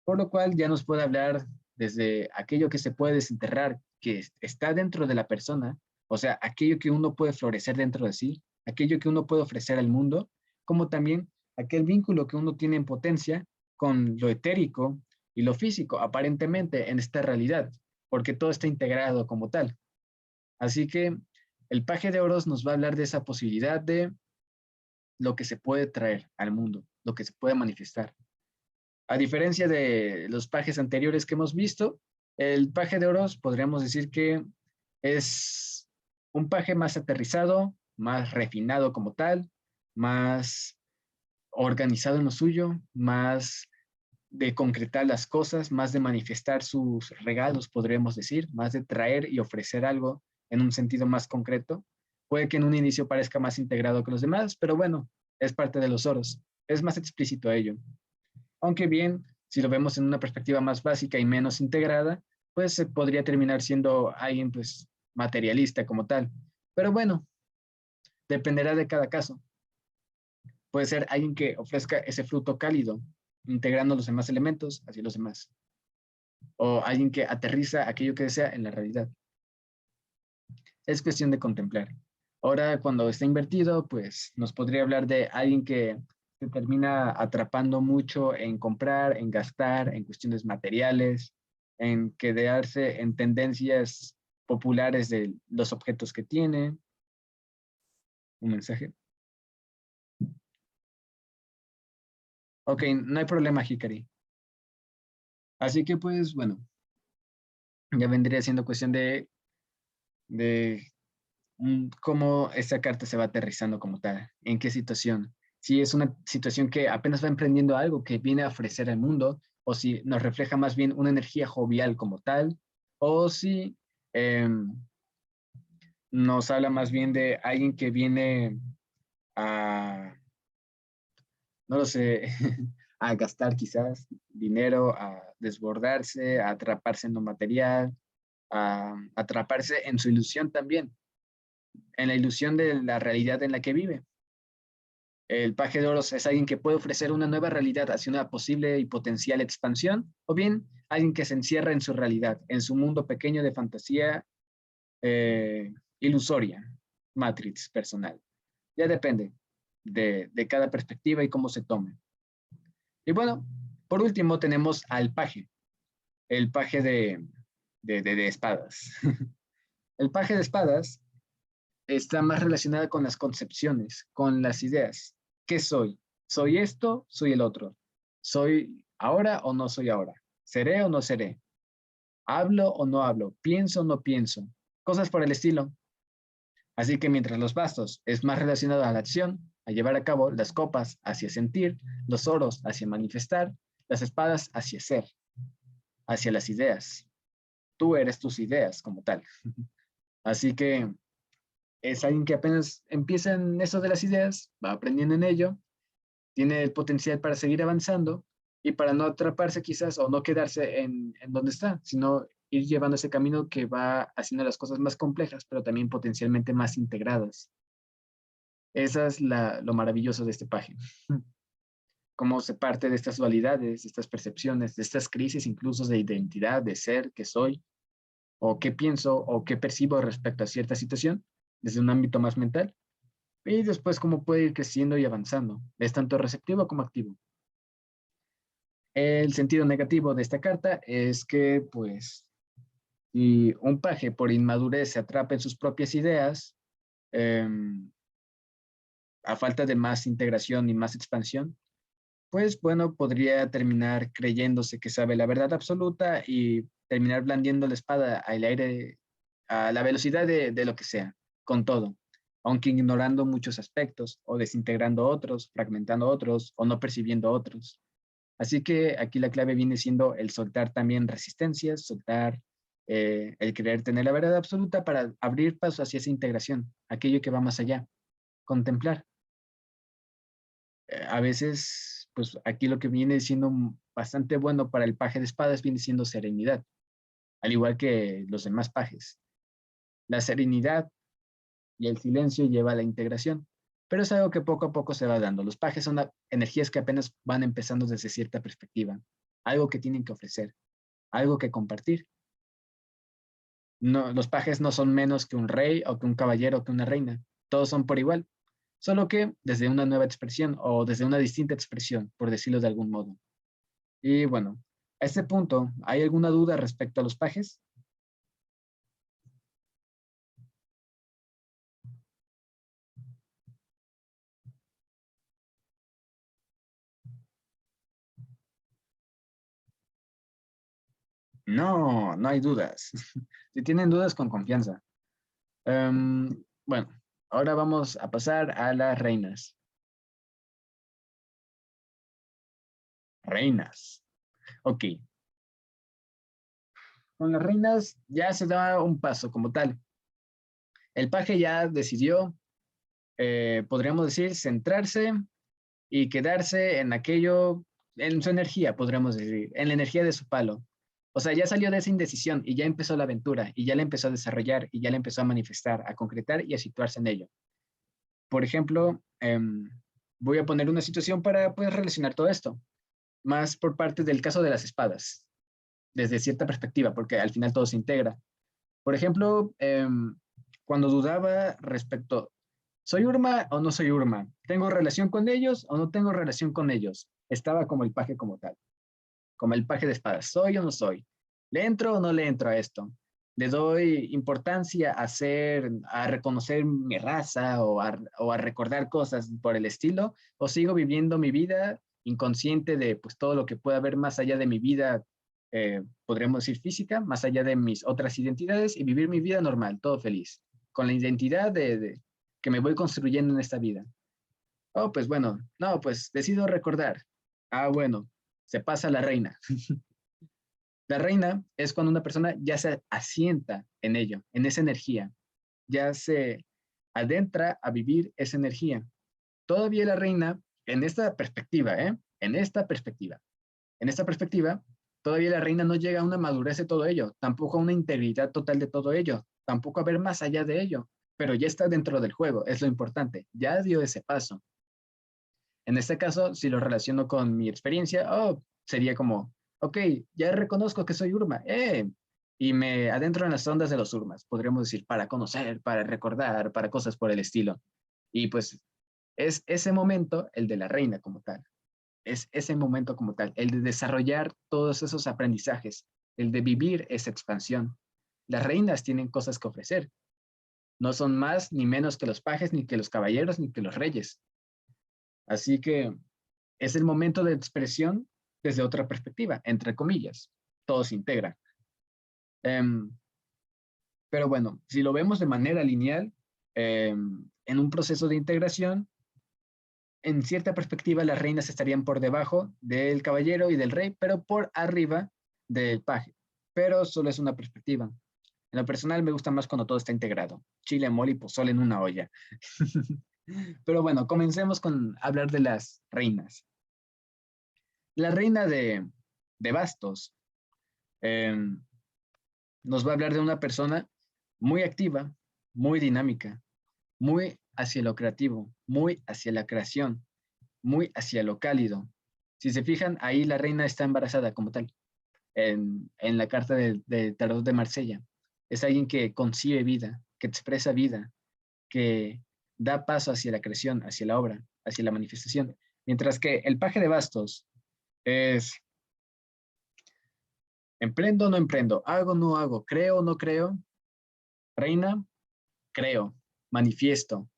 por lo cual ya nos puede hablar desde aquello que se puede desenterrar, que está dentro de la persona, o sea, aquello que uno puede florecer dentro de sí, aquello que uno puede ofrecer al mundo, como también aquel vínculo que uno tiene en potencia con lo etérico y lo físico, aparentemente en esta realidad, porque todo está integrado como tal. Así que el paje de oros nos va a hablar de esa posibilidad de lo que se puede traer al mundo, lo que se puede manifestar. A diferencia de los pajes anteriores que hemos visto, el paje de oros podríamos decir que es un paje más aterrizado, más refinado como tal, más organizado en lo suyo, más de concretar las cosas, más de manifestar sus regalos, podríamos decir, más de traer y ofrecer algo en un sentido más concreto. Puede que en un inicio parezca más integrado que los demás, pero bueno, es parte de los oros. Es más explícito a ello. Aunque bien, si lo vemos en una perspectiva más básica y menos integrada, pues se podría terminar siendo alguien pues materialista como tal. Pero bueno, dependerá de cada caso. Puede ser alguien que ofrezca ese fruto cálido, integrando los demás elementos hacia los demás. O alguien que aterriza aquello que desea en la realidad. Es cuestión de contemplar. Ahora, cuando está invertido, pues nos podría hablar de alguien que se termina atrapando mucho en comprar, en gastar, en cuestiones materiales, en quedarse en tendencias populares de los objetos que tiene. Un mensaje. Ok, no hay problema, Hikari. Así que pues bueno, ya vendría siendo cuestión de cómo esta carta se va aterrizando como tal, en qué situación. Si es una situación que apenas va emprendiendo algo que viene a ofrecer al mundo, o si nos refleja más bien una energía jovial como tal, o si nos habla más bien de alguien que viene a, no lo sé, a gastar quizás dinero, a desbordarse, a atraparse en lo material, a atraparse en su ilusión también, en la ilusión de la realidad en la que vive. El paje de oros es alguien que puede ofrecer una nueva realidad hacia una posible y potencial expansión, o bien alguien que se encierra en su realidad, en su mundo pequeño de fantasía ilusoria, matrix personal. Ya depende de cada perspectiva y cómo se tome. Y bueno, por último tenemos al paje, el paje de espadas. El paje de espadas está más relacionada con las concepciones, con las ideas. ¿Qué soy? ¿Soy esto? ¿Soy el otro? ¿Soy ahora o no soy ahora? ¿Seré o no seré? ¿Hablo o no hablo? ¿Pienso o no pienso? Cosas por el estilo. Así que mientras los bastos es más relacionado a la acción, a llevar a cabo, las copas hacia sentir, los oros hacia manifestar, las espadas hacia ser, hacia las ideas. Tú eres tus ideas como tal. Así que es alguien que apenas empieza en eso de las ideas, va aprendiendo en ello, tiene el potencial para seguir avanzando y para no atraparse quizás o no quedarse en donde está, sino ir llevando ese camino que va haciendo las cosas más complejas, pero también potencialmente más integradas. Esa es lo maravilloso de este paje. Cómo se parte de estas dualidades, de estas percepciones, de estas crisis incluso de identidad, de ser, que soy, o qué pienso, o qué percibo respecto a cierta situación, desde un ámbito más mental. Y después cómo puede ir creciendo y avanzando. Es tanto receptivo como activo. El sentido negativo de esta carta es que, pues, si un paje por inmadurez se atrapa en sus propias ideas, eh, a falta de más integración y más expansión, pues bueno, podría terminar creyéndose que sabe la verdad absoluta y terminar blandiendo la espada al aire a la velocidad de lo que sea, con todo, aunque ignorando muchos aspectos o desintegrando otros, fragmentando otros o no percibiendo otros. Así que aquí la clave viene siendo el soltar también resistencias, soltar el querer tener la verdad absoluta para abrir paso hacia esa integración, aquello que va más allá, contemplar. A veces, pues aquí lo que viene siendo bastante bueno para el paje de espadas viene siendo serenidad, al igual que los demás pajes. La serenidad y el silencio lleva a la integración, pero es algo que poco a poco se va dando. Los pajes son energías que apenas van empezando desde cierta perspectiva, algo que tienen que ofrecer, algo que compartir. No, los pajes no son menos que un rey o que un caballero o que una reina, todos son por igual, solo que desde una nueva expresión o desde una distinta expresión, por decirlo de algún modo. Y bueno, a este punto, ¿hay alguna duda respecto a los pajes? No, no hay dudas. Si tienen dudas, con confianza. Bueno, ahora vamos a pasar a las reinas. Reinas. Ok. Con las reinas ya se da un paso como tal. El paje ya decidió, podríamos decir, centrarse y quedarse en aquello, en su energía, podríamos decir, en la energía de su palo. O sea, ya salió de esa indecisión y ya empezó la aventura y ya la empezó a desarrollar y ya la empezó a manifestar, a concretar y a situarse en ello. Por ejemplo, voy a poner una situación para poder relacionar todo esto, más por parte del caso de las espadas, desde cierta perspectiva, porque al final todo se integra. Por ejemplo, cuando dudaba respecto, ¿soy Urma o no soy Urma? ¿Tengo relación con ellos o no tengo relación con ellos? Estaba como el paje como tal, como el paje de espadas. ¿Soy o no soy? ¿Le entro o no le entro a esto? ¿Le doy importancia a ser, a reconocer mi raza o a recordar cosas por el estilo? ¿O sigo viviendo mi vida inconsciente de pues todo lo que puede haber más allá de mi vida podríamos decir física, más allá de mis otras identidades y vivir mi vida normal, todo feliz, con la identidad que me voy construyendo en esta vida. Oh, pues bueno, no, pues decido recordar. Ah, bueno, se pasa la reina. La reina es cuando una persona ya se asienta en ello, en esa energía, ya se adentra a vivir esa energía. Todavía la reina, en esta perspectiva, en esta perspectiva, todavía la reina no llega a una madurez de todo ello, tampoco a una integridad total de todo ello, tampoco a ver más allá de ello, pero ya está dentro del juego, es lo importante, ya dio ese paso. En este caso, si lo relaciono con mi experiencia, oh, sería como, ok, ya reconozco que soy Urma, y me adentro en las ondas de los Urmas, podríamos decir, para conocer, para recordar, para cosas por el estilo. Y pues es ese momento, el de la reina como tal, es ese momento como tal, el de desarrollar todos esos aprendizajes, el de vivir esa expansión. Las reinas tienen cosas que ofrecer, no son más ni menos que los pajes, ni que los caballeros, ni que los reyes. Así que es el momento de expresión desde otra perspectiva, entre comillas. Todo se integra. Pero bueno, si lo vemos de manera lineal, en un proceso de integración, en cierta perspectiva las reinas estarían por debajo del caballero y del rey, pero por arriba del paje. Pero solo es una perspectiva. En lo personal me gusta más cuando todo está integrado. Chile, mole y pozole en una olla. Pero bueno, comencemos con hablar de las reinas. La reina de bastos nos va a hablar de una persona muy activa, muy dinámica, muy hacia lo creativo, muy hacia la creación, muy hacia lo cálido. Si se fijan, ahí la reina está embarazada como tal, en la carta de Tarot de Marsella. Es alguien que concibe vida, que expresa vida, que da paso hacia la creación, hacia la obra, hacia la manifestación. Mientras que el paje de bastos es emprendo o no emprendo, hago o no hago, creo o no creo. Reina, creo, manifiesto,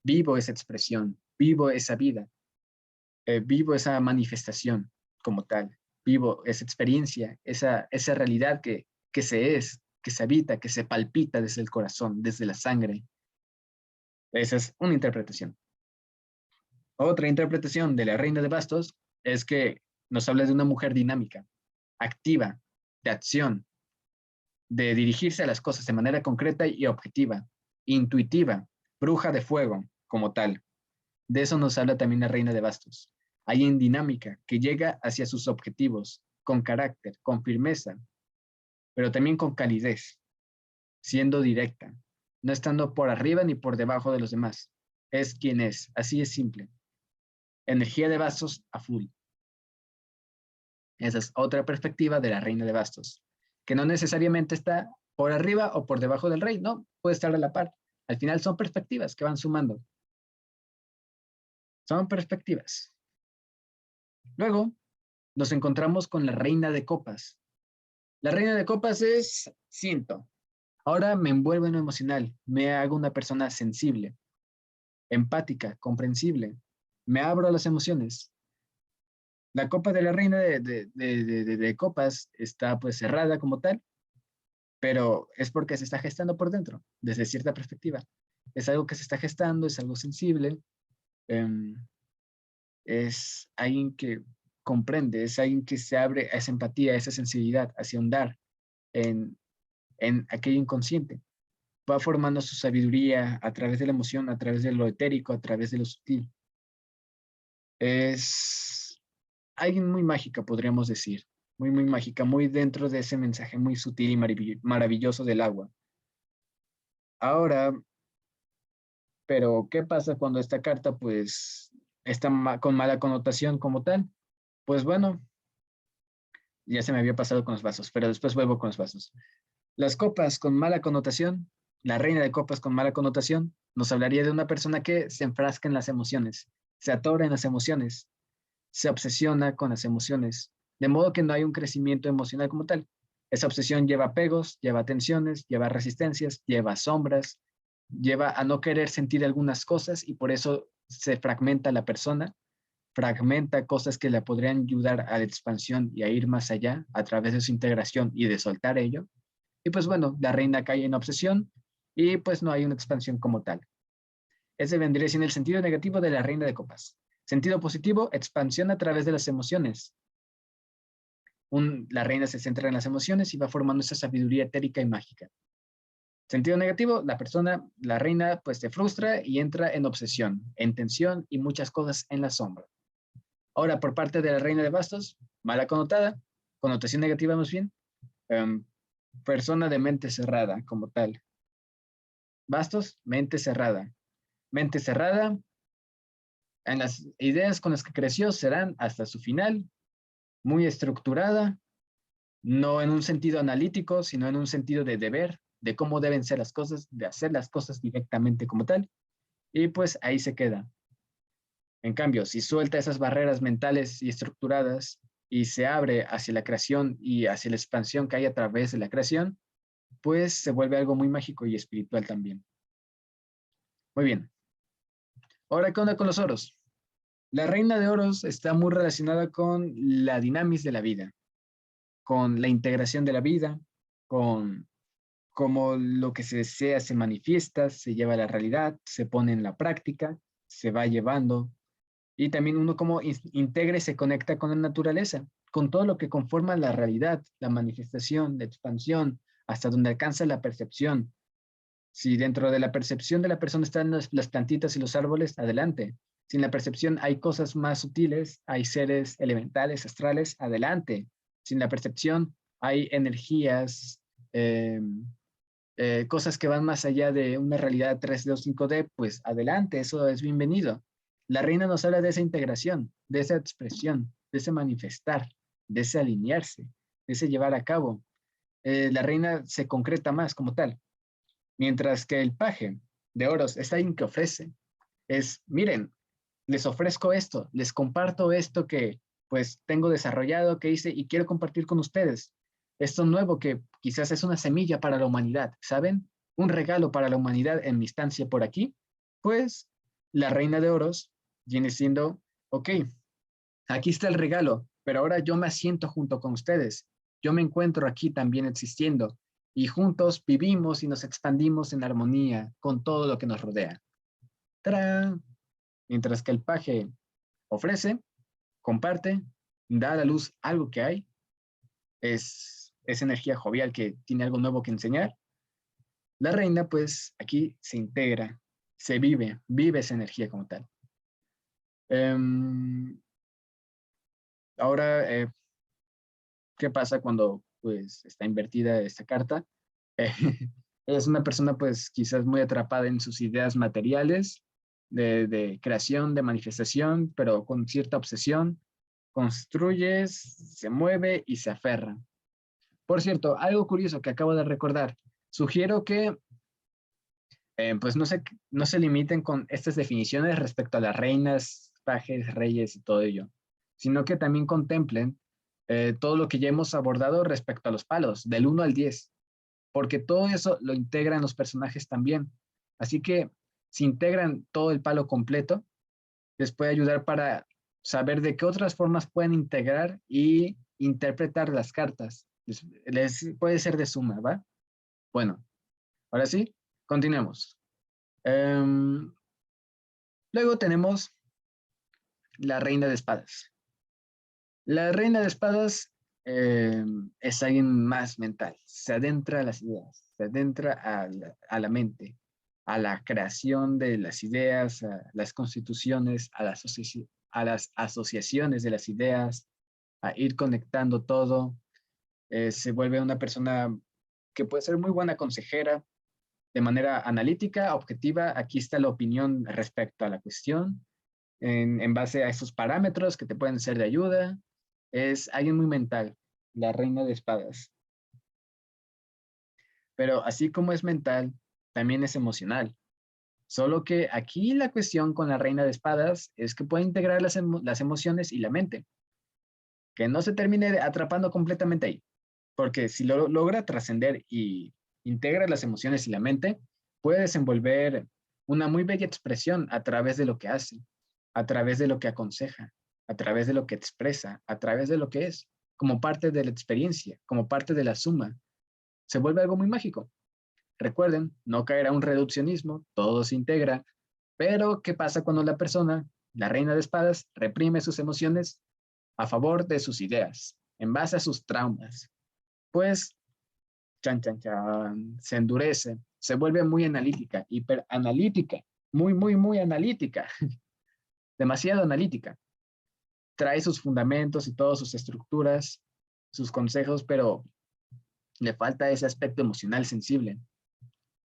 vivo esa expresión, vivo esa vida, vivo esa manifestación como tal, vivo esa experiencia, esa realidad que se es, que se habita, que se palpita desde el corazón, desde la sangre. Esa es una interpretación. Otra interpretación de la reina de bastos es que nos habla de una mujer dinámica, activa, de acción, de dirigirse a las cosas de manera concreta y objetiva, intuitiva, bruja de fuego como tal. De eso nos habla también la reina de bastos. Alguien dinámica que llega hacia sus objetivos con carácter, con firmeza, pero también con calidez, siendo directa, no estando por arriba ni por debajo de los demás. Es quien es, así es simple. Energía de bastos a full. Esa es otra perspectiva de la reina de bastos, que no necesariamente está por arriba o por debajo del rey, no, puede estar a la par. Al final son perspectivas que van sumando. Son perspectivas. Luego nos encontramos con la reina de copas. La reina de copas es siento. Ahora me envuelvo en lo emocional, me hago una persona sensible, empática, comprensible, me abro a las emociones. La copa de la reina de copas está pues cerrada como tal, pero es porque se está gestando por dentro, desde cierta perspectiva. Es algo que se está gestando, es algo sensible, es alguien que comprende, es alguien que se abre a esa empatía, a esa sensibilidad, hacia ahondar en aquello inconsciente. Va formando su sabiduría a través de la emoción, a través de lo etérico, a través de lo sutil. Es alguien muy mágica, podríamos decir. Muy, muy mágica, muy dentro de ese mensaje muy sutil y maravilloso del agua. Ahora, pero ¿qué pasa cuando esta carta pues está con mala connotación como tal? Pues bueno, ya se me había pasado con los vasos, pero después vuelvo con los vasos. Las copas con mala connotación, la reina de copas con mala connotación, nos hablaría de una persona que se enfrasca en las emociones, se atora en las emociones, se obsesiona con las emociones, de modo que no hay un crecimiento emocional como tal. Esa obsesión lleva apegos, lleva tensiones, lleva resistencias, lleva sombras, lleva a no querer sentir algunas cosas y por eso se fragmenta la persona fragmenta cosas que le podrían ayudar a la expansión y a ir más allá a través de su integración y de soltar ello. Y pues bueno, la reina cae en obsesión y pues no hay una expansión como tal. Ese vendría siendo el sentido negativo de la reina de copas. Sentido positivo, expansión a través de las emociones. La reina se centra en las emociones y va formando esa sabiduría etérica y mágica. Sentido negativo, la reina, pues se frustra y entra en obsesión, en tensión y muchas cosas en la sombra. Ahora, por parte de la reina de bastos, mala connotada, connotación negativa más bien, persona de mente cerrada como tal. Bastos, mente cerrada. Mente cerrada, en las ideas con las que creció serán hasta su final, muy estructurada, no en un sentido analítico, sino en un sentido de deber, de cómo deben ser las cosas, de hacer las cosas directamente como tal, y pues ahí se queda. En cambio, si suelta esas barreras mentales y estructuradas y se abre hacia la creación y hacia la expansión que hay a través de la creación, pues se vuelve algo muy mágico y espiritual también. Muy bien. Ahora, ¿qué onda con los oros? La reina de oros está muy relacionada con la dinámica de la vida, con la integración de la vida, con cómo lo que se desea se manifiesta, se lleva a la realidad, se pone en la práctica, se va llevando, y también uno cómo integra y se conecta con la naturaleza, con todo lo que conforma la realidad, la manifestación, la expansión, hasta donde alcanza la percepción. Si dentro de la percepción de la persona están las plantitas y los árboles, adelante. Si en la percepción hay cosas más sutiles, hay seres elementales, astrales, adelante. Si en la percepción hay energías, eh, cosas que van más allá de una realidad 3D o 5D, pues adelante, eso es bienvenido. La reina nos habla de esa integración, de esa expresión, de ese manifestar, de ese alinearse, de ese llevar a cabo. La reina se concreta más como tal, mientras que el paje de oros es alguien que ofrece. Es, miren, les ofrezco esto, les comparto esto que pues tengo desarrollado, que hice y quiero compartir con ustedes. Esto nuevo que quizás es una semilla para la humanidad, ¿saben? Un regalo para la humanidad en mi estancia por aquí. Pues la reina de oros viene siendo, ok, aquí está el regalo, pero ahora yo me asiento junto con ustedes. Yo me encuentro aquí también existiendo y juntos vivimos y nos expandimos en armonía con todo lo que nos rodea. ¡Tarán! Mientras que el paje ofrece, comparte, da a la luz algo que hay, es energía jovial que tiene algo nuevo que enseñar. La reina, pues, aquí se integra, se vive esa energía como tal. Ahora, ¿qué pasa cuando, pues, está invertida esta carta? Eh, es una persona, pues, quizás muy atrapada en sus ideas materiales, de creación, de manifestación, pero con cierta obsesión. Construye, se mueve y se aferra. Por cierto, algo curioso que acabo de recordar. Sugiero que pues no se limiten con estas definiciones respecto a las reinas, pajes, reyes y todo ello, sino que también contemplen todo lo que ya hemos abordado respecto a los palos, del 1 al 10, porque todo eso lo integran los personajes también. Así que si integran todo el palo completo, les puede ayudar para saber de qué otras formas pueden integrar y interpretar las cartas. Les puede ser de suma, ¿va? Bueno, ahora sí, continuemos. Luego tenemos la reina de espadas. La reina de espadas es alguien más mental, se adentra a las ideas, se adentra a la mente, a la creación de las ideas, a las constituciones, a las asociaciones de las ideas, a ir conectando todo. Se vuelve una persona que puede ser muy buena consejera de manera analítica, objetiva. Aquí está la opinión respecto a la cuestión en base a esos parámetros que te pueden ser de ayuda. Es alguien muy mental, la reina de espadas. Pero así como es mental, también es emocional. Solo que aquí la cuestión con la reina de espadas es que puede integrar las emociones y la mente. Que no se termine atrapando completamente ahí. Porque si lo logra trascender y integra las emociones y la mente, puede desenvolver una muy bella expresión a través de lo que hace, a través de lo que aconseja, a través de lo que expresa, a través de lo que es, como parte de la experiencia, como parte de la suma. Se vuelve algo muy mágico. Recuerden, no caer a un reduccionismo, todo se integra, pero ¿qué pasa cuando la persona, la reina de espadas, reprime sus emociones a favor de sus ideas, en base a sus traumas? Pues, chan, chan, chan, se endurece, se vuelve muy analítica, hiperanalítica, muy, muy, muy analítica, demasiado analítica. Trae sus fundamentos y todas sus estructuras, sus consejos, pero le falta ese aspecto emocional sensible.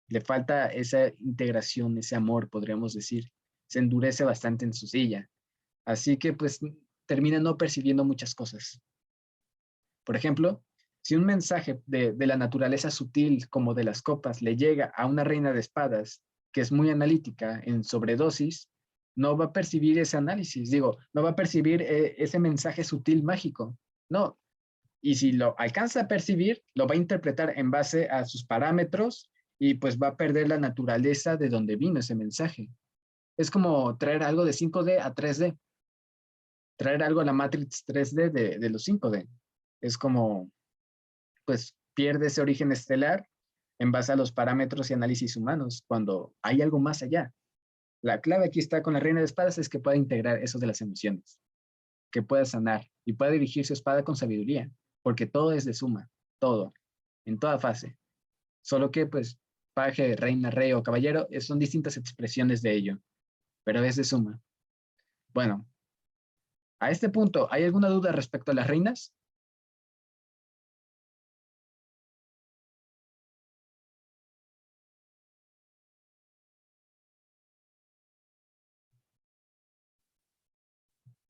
Le falta esa integración, ese amor, podríamos decir. Se endurece bastante en su silla. Así que pues termina no percibiendo muchas cosas. Por ejemplo, si un mensaje de la naturaleza sutil como de las copas le llega a una reina de espadas que es muy analítica en sobredosis, no va a percibir ese análisis, digo, no va a percibir ese mensaje sutil mágico. No, y si lo alcanza a percibir, lo va a interpretar en base a sus parámetros y pues va a perder la naturaleza de donde vino ese mensaje. Es como traer algo de 5D a 3D, traer algo a la Matrix 3D de los 5D. Es como, pues, pierde ese origen estelar en base a los parámetros y análisis humanos, cuando hay algo más allá. La clave aquí está con la reina de espadas es que pueda integrar eso de las emociones, que pueda sanar y pueda dirigir su espada con sabiduría, porque todo es de suma, todo, en toda fase. Solo que, pues, paje, reina, rey o caballero son distintas expresiones de ello, pero es de suma. Bueno, a este punto, ¿hay alguna duda respecto a las reinas?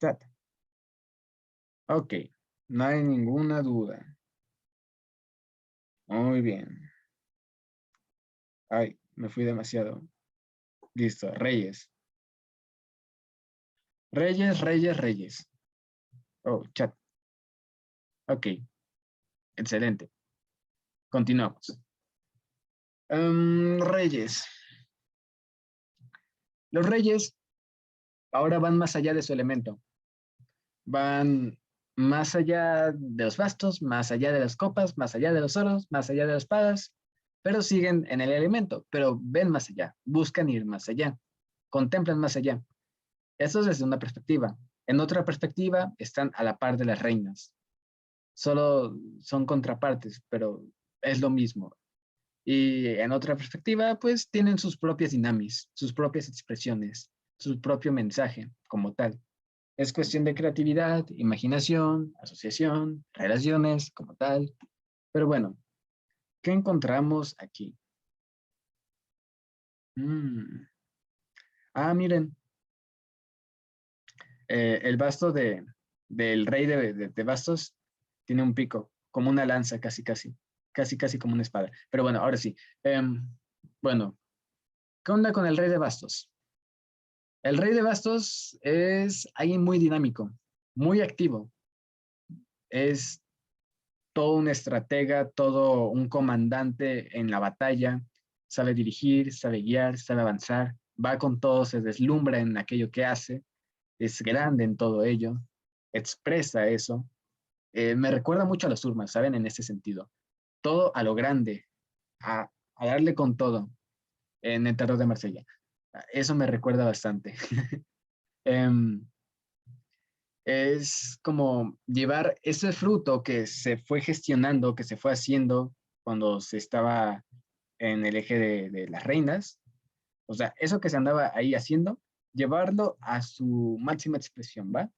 Chat. Ok, no hay ninguna duda. Muy bien. Ay, me fui demasiado. Listo, reyes. Reyes, reyes, reyes. Oh, chat. Ok, excelente. Continuamos. Reyes. Los reyes ahora van más allá de su elemento. Van más allá de los bastos, más allá de las copas, más allá de los oros, más allá de las espadas, pero siguen en el elemento, pero ven más allá, buscan ir más allá, contemplan más allá. Eso es desde una perspectiva. En otra perspectiva están a la par de las reinas. Solo son contrapartes, pero es lo mismo. Y en otra perspectiva, pues tienen sus propias dinámicas, sus propias expresiones, su propio mensaje como tal. Es cuestión de creatividad, imaginación, asociación, relaciones como tal. Pero bueno, ¿qué encontramos aquí? Mm. Ah, miren, el basto del rey de bastos tiene un pico, como una lanza, casi, casi, casi, casi como una espada. Pero bueno, ahora sí. Bueno, ¿qué onda con el rey de bastos? El rey de bastos es alguien muy dinámico, muy activo. Es todo un estratega, todo un comandante en la batalla. Sabe dirigir, sabe guiar, sabe avanzar. Va con todo, se deslumbra en aquello que hace. Es grande en todo ello. Expresa eso. Me recuerda mucho a los Urmas, ¿saben? En ese sentido. Todo a lo grande, a darle con todo en el terror de Marsella. Eso me recuerda bastante. Em, es como llevar ese fruto que se fue gestionando, que se fue haciendo cuando se estaba en el eje de las reinas, o sea, eso que se andaba ahí haciendo, llevarlo a su máxima expresión, ¿va?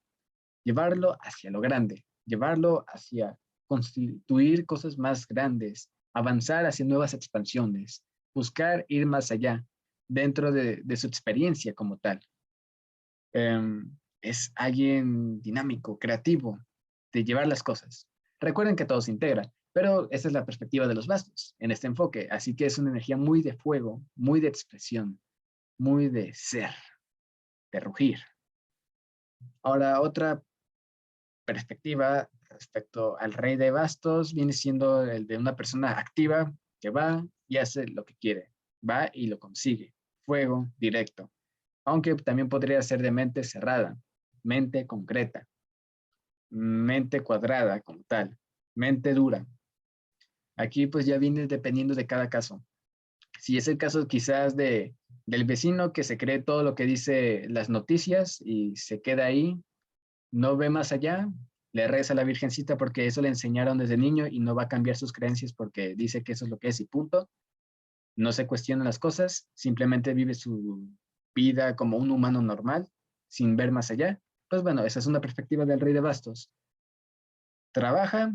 Llevarlo hacia lo grande, llevarlo hacia constituir cosas más grandes, avanzar hacia nuevas expansiones, buscar ir más allá dentro de su experiencia como tal. Es alguien dinámico, creativo, de llevar las cosas. Recuerden que todo se integra, pero esa es la perspectiva de los bastos en este enfoque, así que es una energía muy de fuego, muy de expresión, muy de ser, de rugir. Ahora, otra perspectiva respecto al rey de bastos viene siendo el de una persona activa que va y hace lo que quiere, va y lo consigue, fuego directo, aunque también podría ser de mente cerrada, mente concreta, mente cuadrada como tal, mente dura. Aquí pues ya viene dependiendo de cada caso. Si es el caso quizás del vecino que se cree todo lo que dice las noticias y se queda ahí, no ve más allá, le reza a la Virgencita porque eso le enseñaron desde niño y no va a cambiar sus creencias porque dice que eso es lo que es y punto. No se cuestiona las cosas, simplemente vive su vida como un humano normal, sin ver más allá. Pues bueno, esa es una perspectiva del rey de bastos. Trabaja,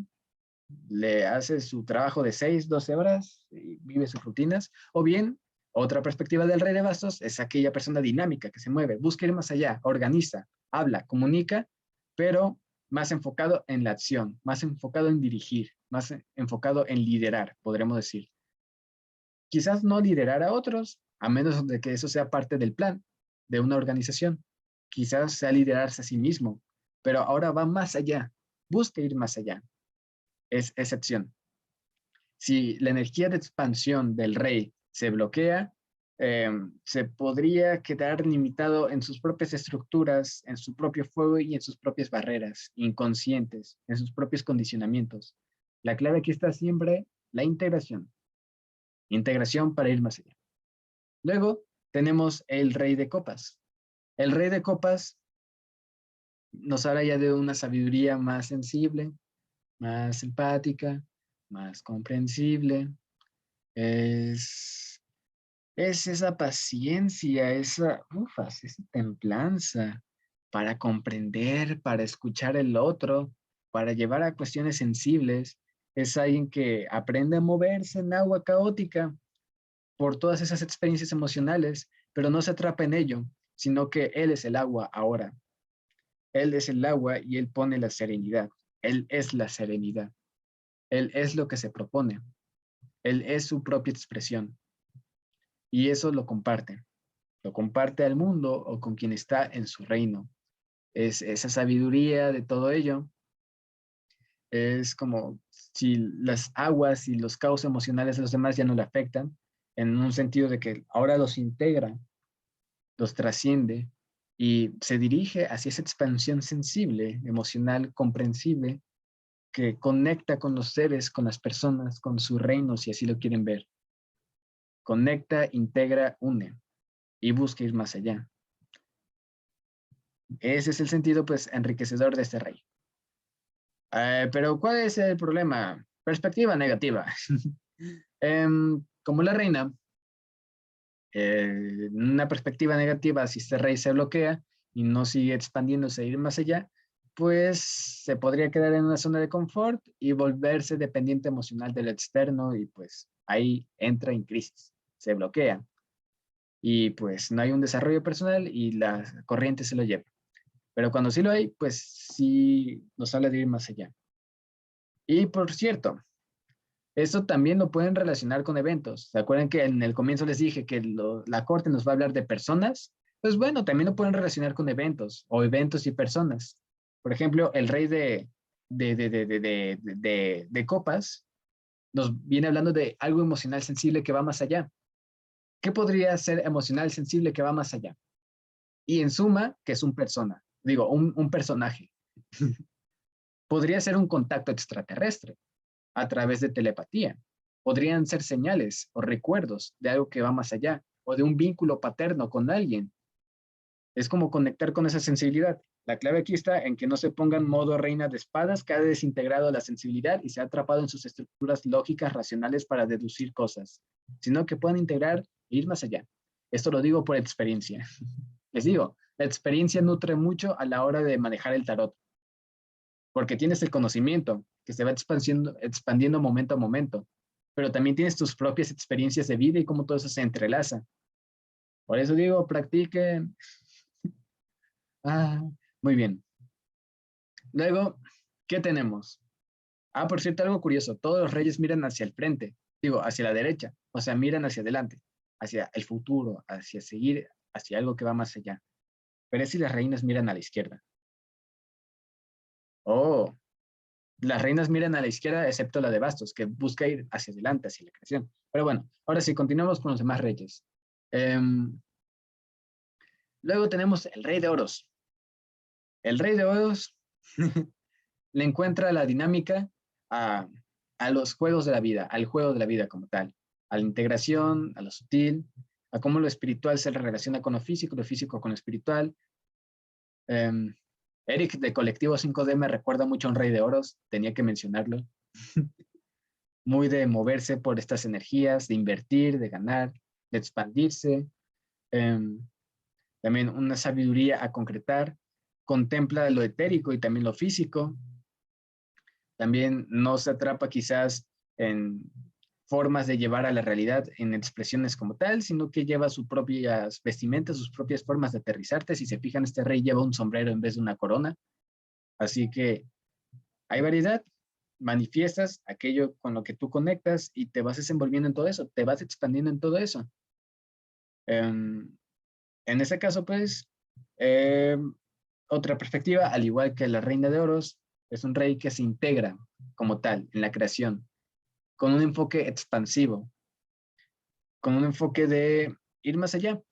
le hace su trabajo de 6, 12 horas y vive sus rutinas. O bien, otra perspectiva del rey de bastos es aquella persona dinámica que se mueve, busca ir más allá, organiza, habla, comunica, pero más enfocado en la acción, más enfocado en dirigir, más enfocado en liderar, podremos decir. Quizás no liderar a otros, a menos de que eso sea parte del plan de una organización. Quizás sea liderarse a sí mismo, pero ahora va más allá, busca ir más allá. Es excepción. Si la energía de expansión del rey se bloquea, se podría quedar limitado en sus propias estructuras, en su propio fuego y en sus propias barreras inconscientes, en sus propios condicionamientos. La clave aquí está siempre la integración. Integración para ir más allá. Luego tenemos el rey de copas. El rey de copas nos habla ya de una sabiduría más sensible, más empática, más comprensible. Es, es esa paciencia, esa templanza para comprender, para escuchar el otro, para llevar a cuestiones sensibles. Es alguien que aprende a moverse en agua caótica por todas esas experiencias emocionales, pero no se atrapa en ello, sino que él es el agua ahora. Él es el agua y él pone la serenidad. Él es la serenidad. Él es lo que se propone. Él es su propia expresión. Y eso lo comparte. Lo comparte al mundo o con quien está en su reino. Es esa sabiduría de todo ello. Es como si las aguas y los caos emocionales de los demás ya no le afectan, en un sentido de que ahora los integra, los trasciende y se dirige hacia esa expansión sensible, emocional, comprensible, que conecta con los seres, con las personas, con su reino, si así lo quieren ver. Conecta, integra, une y busca ir más allá. Ese es el sentido, pues, enriquecedor de este rey. Pero, ¿cuál es el problema? Perspectiva negativa. Como la reina, una perspectiva negativa, si este rey se bloquea y no sigue expandiéndose e ir más allá, pues se podría quedar en una zona de confort y volverse dependiente emocional del externo y pues ahí entra en crisis, se bloquea y pues no hay un desarrollo personal y la corriente se lo lleva. Pero cuando sí lo hay, pues sí nos habla de ir más allá. Y por cierto, eso también lo pueden relacionar con eventos. ¿Se acuerdan que en el comienzo les dije que la corte nos va a hablar de personas? Pues bueno, también lo pueden relacionar con eventos o eventos y personas. Por ejemplo, el rey de copas nos viene hablando de algo emocional sensible que va más allá. ¿Qué podría ser emocional sensible que va más allá? Y en suma, que es un persona, digo, un personaje. Podría ser un contacto extraterrestre a través de telepatía. Podrían ser señales o recuerdos de algo que va más allá o de un vínculo paterno con alguien. Es como conectar con esa sensibilidad. La clave aquí está en que no se ponga en modo reina de espadas, que ha desintegrado la sensibilidad y se ha atrapado en sus estructuras lógicas racionales para deducir cosas, sino que puedan integrar e ir más allá. Esto lo digo por experiencia. Les digo, la experiencia nutre mucho a la hora de manejar el tarot, porque tienes el conocimiento que se va expandiendo momento a momento, pero también tienes tus propias experiencias de vida y cómo todo eso se entrelaza. Por eso digo, practiquen. Ah, muy bien. Luego, ¿qué tenemos? Ah, por cierto, algo curioso. Todos los reyes miran hacia el frente, digo, hacia la derecha, o sea, miran hacia adelante, hacia el futuro, hacia seguir, hacia algo que va más allá. Pero si las reinas miran a la izquierda. Oh, las reinas miran a la izquierda, excepto la de bastos, que busca ir hacia adelante, hacia la creación. Pero bueno, ahora sí, continuamos con los demás reyes. Luego tenemos el rey de oros. El rey de oros le encuentra la dinámica a, a los juegos de la vida, al juego de la vida como tal, a la integración, a lo sutil, a cómo lo espiritual se relaciona con lo físico con lo espiritual. Um, Eric de Colectivo 5D me recuerda mucho a un rey de oros, tenía que mencionarlo. Muy de moverse por estas energías, de invertir, de ganar, de expandirse. Um, También una sabiduría a concretar, contempla lo etérico y también lo físico. También no se atrapa quizás en formas de llevar a la realidad en expresiones como tal, sino que lleva sus propias vestimentas, sus propias formas de aterrizarte. Si se fijan, este rey lleva un sombrero en vez de una corona. Así que hay variedad, manifiestas aquello con lo que tú conectas y te vas desenvolviendo en todo eso, te vas expandiendo en todo eso. En ese caso, pues, eh, otra perspectiva, al igual que la Reina de Oros, es un rey que se integra como tal en la creación, con un enfoque expansivo, con un enfoque de ir más allá,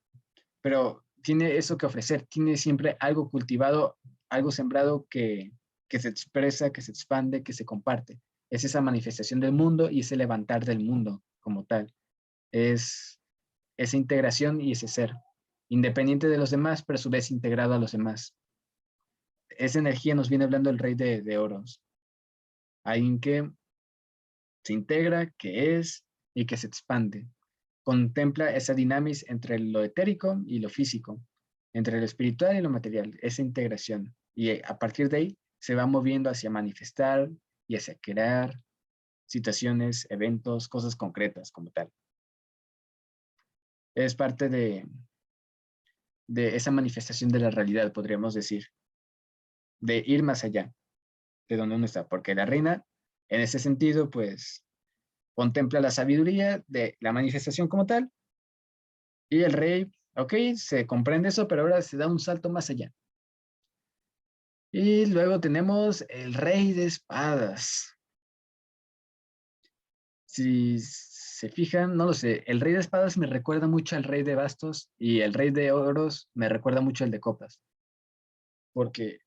pero tiene eso que ofrecer, tiene siempre algo cultivado, algo sembrado que se expresa, que se expande, que se comparte. Es esa manifestación del mundo y ese levantar del mundo como tal. Es esa integración y ese ser, independiente de los demás, pero a su vez integrado a los demás. Esa energía nos viene hablando el rey de oros. Alguien que se integra, que es y que se expande. Contempla esa dinámica entre lo etérico y lo físico, entre lo espiritual y lo material, esa integración. Y a partir de ahí se va moviendo hacia manifestar y hacia crear situaciones, eventos, cosas concretas como tal. Es parte de esa manifestación de la realidad, podríamos decir, de ir más allá de donde uno está, porque la reina, en ese sentido, pues contempla la sabiduría de la manifestación como tal, y el rey, ok, se comprende eso, pero ahora se da un salto más allá. Y luego tenemos el rey de espadas. Si se fijan, no lo sé, el rey de espadas me recuerda mucho al rey de bastos y el rey de oros me recuerda mucho al de copas, porque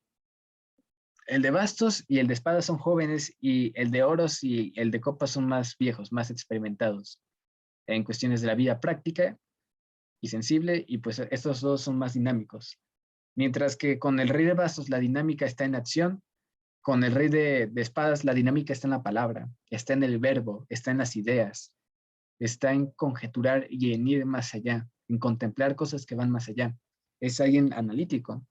el de bastos y el de espadas son jóvenes y el de oros y el de copas son más viejos, más experimentados en cuestiones de la vida práctica y sensible, y pues estos dos son más dinámicos. Mientras que con el rey de bastos la dinámica está en acción, con el rey de espadas la dinámica está en la palabra, está en el verbo, está en las ideas, está en conjeturar y en ir más allá, en contemplar cosas que van más allá. Es alguien analítico,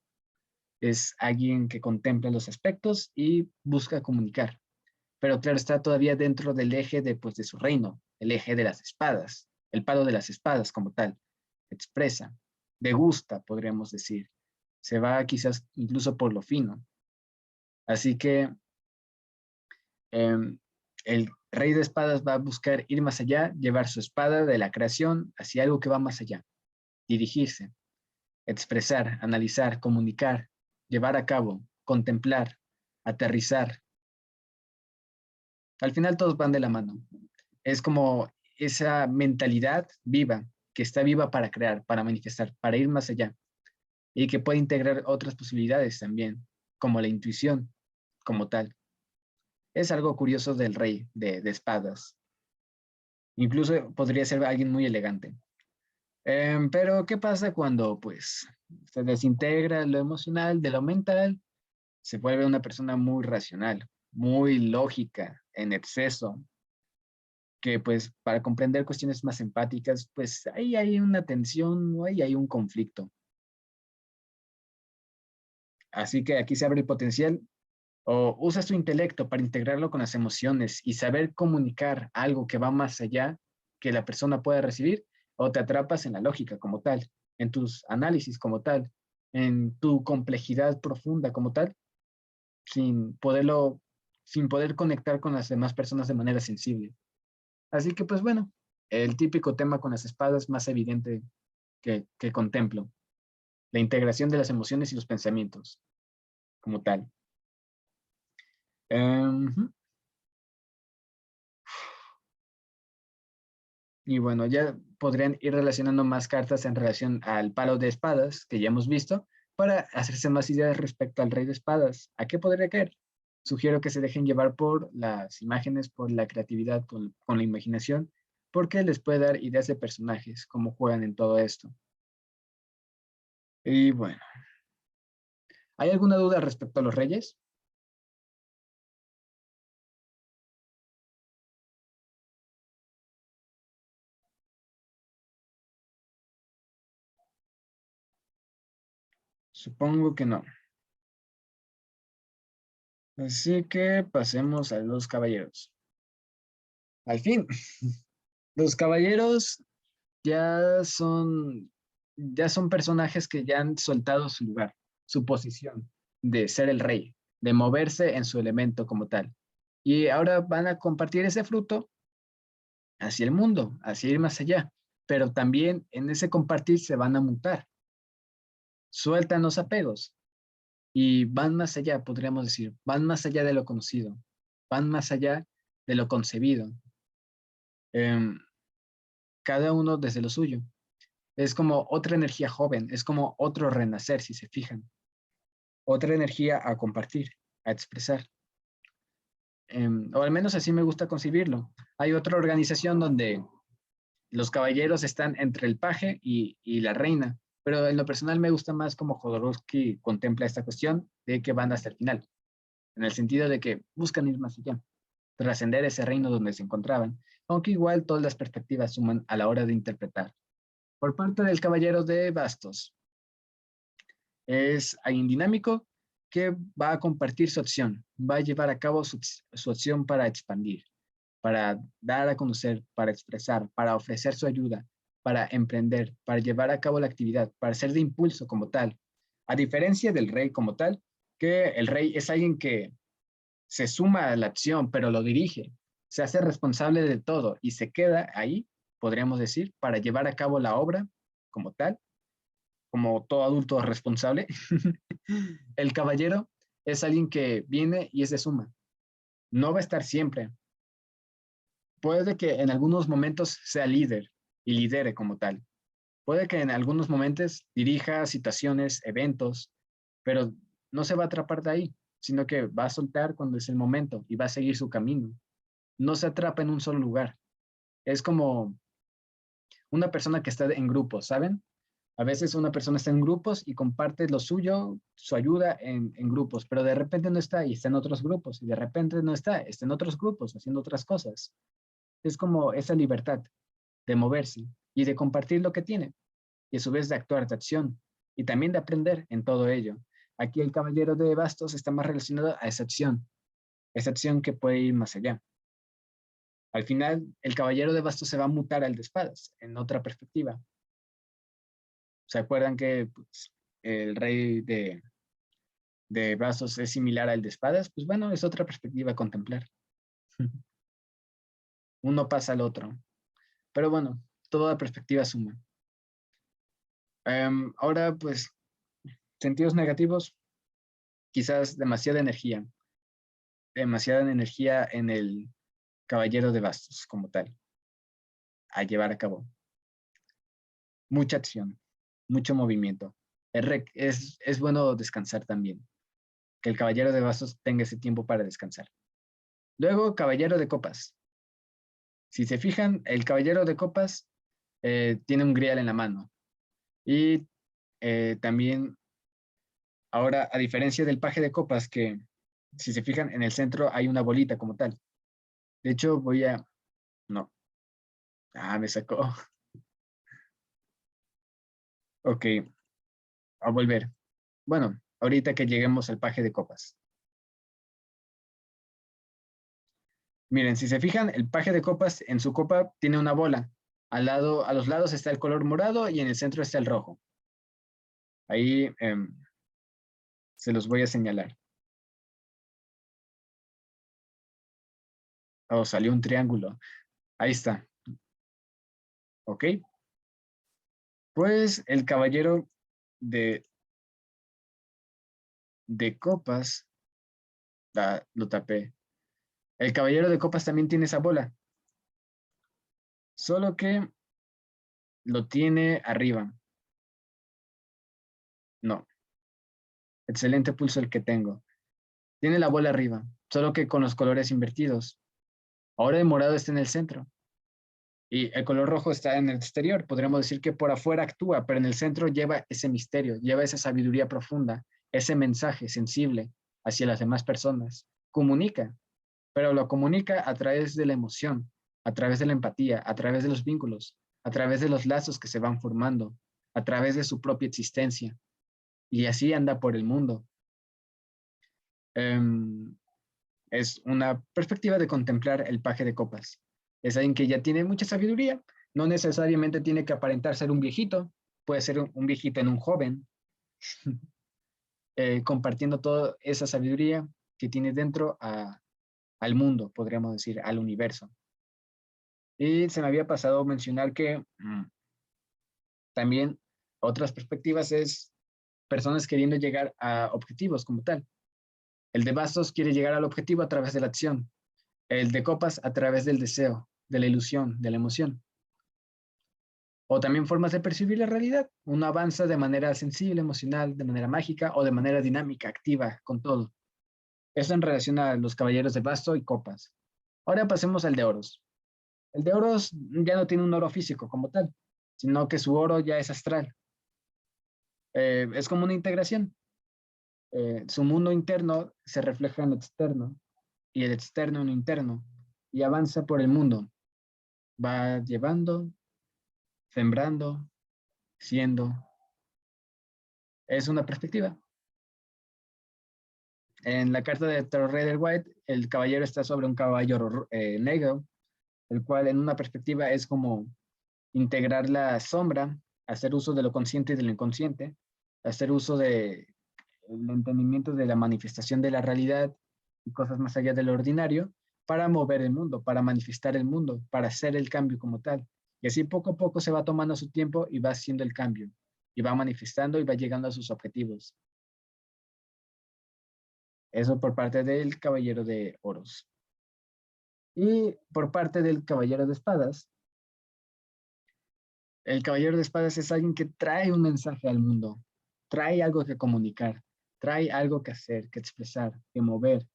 es alguien que contempla los aspectos y busca comunicar. Pero claro, está todavía dentro del eje de, pues, de su reino, el eje de las espadas, el palo de las espadas como tal. Expresa, degusta, podríamos decir. Se va quizás incluso por lo fino. Así que eh, el rey de espadas va a buscar ir más allá, llevar su espada de la creación hacia algo que va más allá, dirigirse, expresar, analizar, comunicar, llevar a cabo, contemplar, aterrizar. Al final todos van de la mano. Es como esa mentalidad viva, que está viva para crear, para manifestar, para ir más allá y que puede integrar otras posibilidades también, como la intuición como tal. Es algo curioso del rey de espadas. Incluso podría ser alguien muy elegante. Pero, ¿qué pasa cuando pues se desintegra lo emocional de lo mental? Se vuelve una persona muy racional, muy lógica, en exceso, que pues para comprender cuestiones más empáticas, pues ahí hay una tensión, ahí hay un conflicto. Así que aquí se abre el potencial o usas tu intelecto para integrarlo con las emociones y saber comunicar algo que va más allá que la persona pueda recibir, o te atrapas en la lógica como tal, en tus análisis como tal, en tu complejidad profunda como tal, sin poderlo, sin poder conectar con las demás personas de manera sensible. Así que pues bueno, el típico tema con las espadas más evidente que contemplo, la integración de las emociones y los pensamientos como tal. Y bueno, ya podrían ir relacionando más cartas en relación al palo de espadas que ya hemos visto, para hacerse más ideas respecto al rey de espadas. ¿A qué podría caer? Sugiero que se dejen llevar por las imágenes, por la creatividad, con la imaginación, porque les puede dar ideas de personajes, cómo juegan en todo esto. Y bueno, ¿hay alguna duda respecto a los reyes? Supongo que no. Así que pasemos a los caballeros. Al fin, los caballeros ya son personajes que ya han soltado su lugar, su posición de ser el rey, de moverse en su elemento como tal. Y ahora van a compartir ese fruto hacia el mundo, hacia ir más allá. Pero también en ese compartir se van a mutar, sueltan los apegos y van más allá, podríamos decir, van más allá de lo conocido, van más allá de lo concebido, em, cada uno desde lo suyo. Es como otra energía joven, es como otro renacer, si se fijan. Otra energía a compartir, a expresar. O al menos así me gusta concebirlo. Hay otra organización donde los caballeros están entre el paje y la reina, pero en lo personal me gusta más como Jodorowsky contempla esta cuestión de que van hasta el final, en el sentido de que buscan ir más allá, trascender ese reino donde se encontraban, aunque igual todas las perspectivas suman a la hora de interpretar. Por parte del caballero de bastos, es alguien dinámico que va a compartir su acción, va a llevar a cabo su acción para expandir, para dar a conocer, para expresar, para ofrecer su ayuda, para emprender, para llevar a cabo la actividad, para ser de impulso como tal. A diferencia del rey como tal, que el rey es alguien que se suma a la acción, pero lo dirige, se hace responsable de todo y se queda ahí, podríamos decir, para llevar a cabo la obra como tal, como todo adulto responsable. El caballero es alguien que viene y es de suma. No va a estar siempre. Puede que en algunos momentos sea líder y lidere como tal. Puede que en algunos momentos dirija situaciones, eventos, pero no se va a atrapar de ahí, sino que va a soltar cuando es el momento y va a seguir su camino. No se atrapa en un solo lugar. Es como una persona que está en grupos, ¿saben? A veces una persona está en grupos y comparte lo suyo, su ayuda en grupos, pero de repente no está y está en otros grupos, y de repente no está en otros grupos haciendo otras cosas. Es como esa libertad de moverse y de compartir lo que tiene, y a su vez de actuar, de acción, y también de aprender en todo ello. Aquí el caballero de bastos está más relacionado a esa acción que puede ir más allá. Al final, el caballero de bastos se va a mutar al de espadas, en otra perspectiva. ¿Se acuerdan que pues, el rey de brazos es similar al de espadas? Pues bueno, es otra perspectiva a contemplar. Uno pasa al otro. Pero bueno, toda perspectiva suma. Ahora, pues, sentidos negativos, quizás demasiada energía en el caballero de bastos como tal, a llevar a cabo. Mucha acción, mucho movimiento. Es bueno descansar también, que el caballero de bastos tenga ese tiempo para descansar. Luego, caballero de copas. Si se fijan, el caballero de copas tiene un grial en la mano. Y también, ahora, a diferencia del paje de copas, que si se fijan, en el centro hay una bolita como tal. De hecho, voy a... No. Ah, me sacó. Ok, a volver. Bueno, ahorita que lleguemos al paje de copas. Miren, si se fijan, el paje de copas en su copa tiene una bola. A los lados está el color morado y en el centro está el rojo. Ahí se los voy a señalar. Oh, salió un triángulo. Ahí está. Ok. Pues el caballero de, de copas, lo tapé. El caballero de copas también tiene esa bola, solo que lo tiene arriba. No. Excelente pulso el que tengo. Tiene la bola arriba, solo que con los colores invertidos. Ahora el morado está en el centro y el color rojo está en el exterior. Podríamos decir que por afuera actúa, pero en el centro lleva ese misterio, lleva esa sabiduría profunda, ese mensaje sensible hacia las demás personas. Comunica, pero lo comunica a través de la emoción, a través de la empatía, a través de los vínculos, a través de los lazos que se van formando, a través de su propia existencia. Y así anda por el mundo. Um, es una perspectiva de contemplar el paje de copas. Es alguien que ya tiene mucha sabiduría, no necesariamente tiene que aparentar ser un viejito, puede ser un viejito en un joven, compartiendo toda esa sabiduría que tiene dentro al mundo, podríamos decir, al universo. Y se me había pasado mencionar que también otras perspectivas es personas queriendo llegar a objetivos como tal. El de bastos quiere llegar al objetivo a través de la acción. El de copas a través del deseo, de la ilusión, de la emoción. O también formas de percibir la realidad. Uno avanza de manera sensible, emocional, de manera mágica o de manera dinámica, activa, con todo. Eso en relación a los caballeros de basto y copas. Ahora pasemos al de oros. El de oros ya no tiene un oro físico como tal, sino que su oro ya es astral. Es como una integración. Su mundo interno se refleja en lo externo y el externo en lo interno y avanza por el mundo. Va llevando, sembrando, siendo. Es una perspectiva. En la carta de Tarot Rider White, el caballero está sobre un caballo negro, el cual en una perspectiva es como integrar la sombra, hacer uso de lo consciente y de lo inconsciente, hacer uso del entendimiento de la manifestación de la realidad y cosas más allá de lo ordinario para mover el mundo, para manifestar el mundo, para hacer el cambio como tal. Y así poco a poco se va tomando su tiempo y va haciendo el cambio, y va manifestando y va llegando a sus objetivos. Eso por parte del caballero de oros. Y por parte del caballero de espadas, el caballero de espadas es alguien que trae un mensaje al mundo, trae algo que comunicar, trae algo que hacer, que expresar, que mover,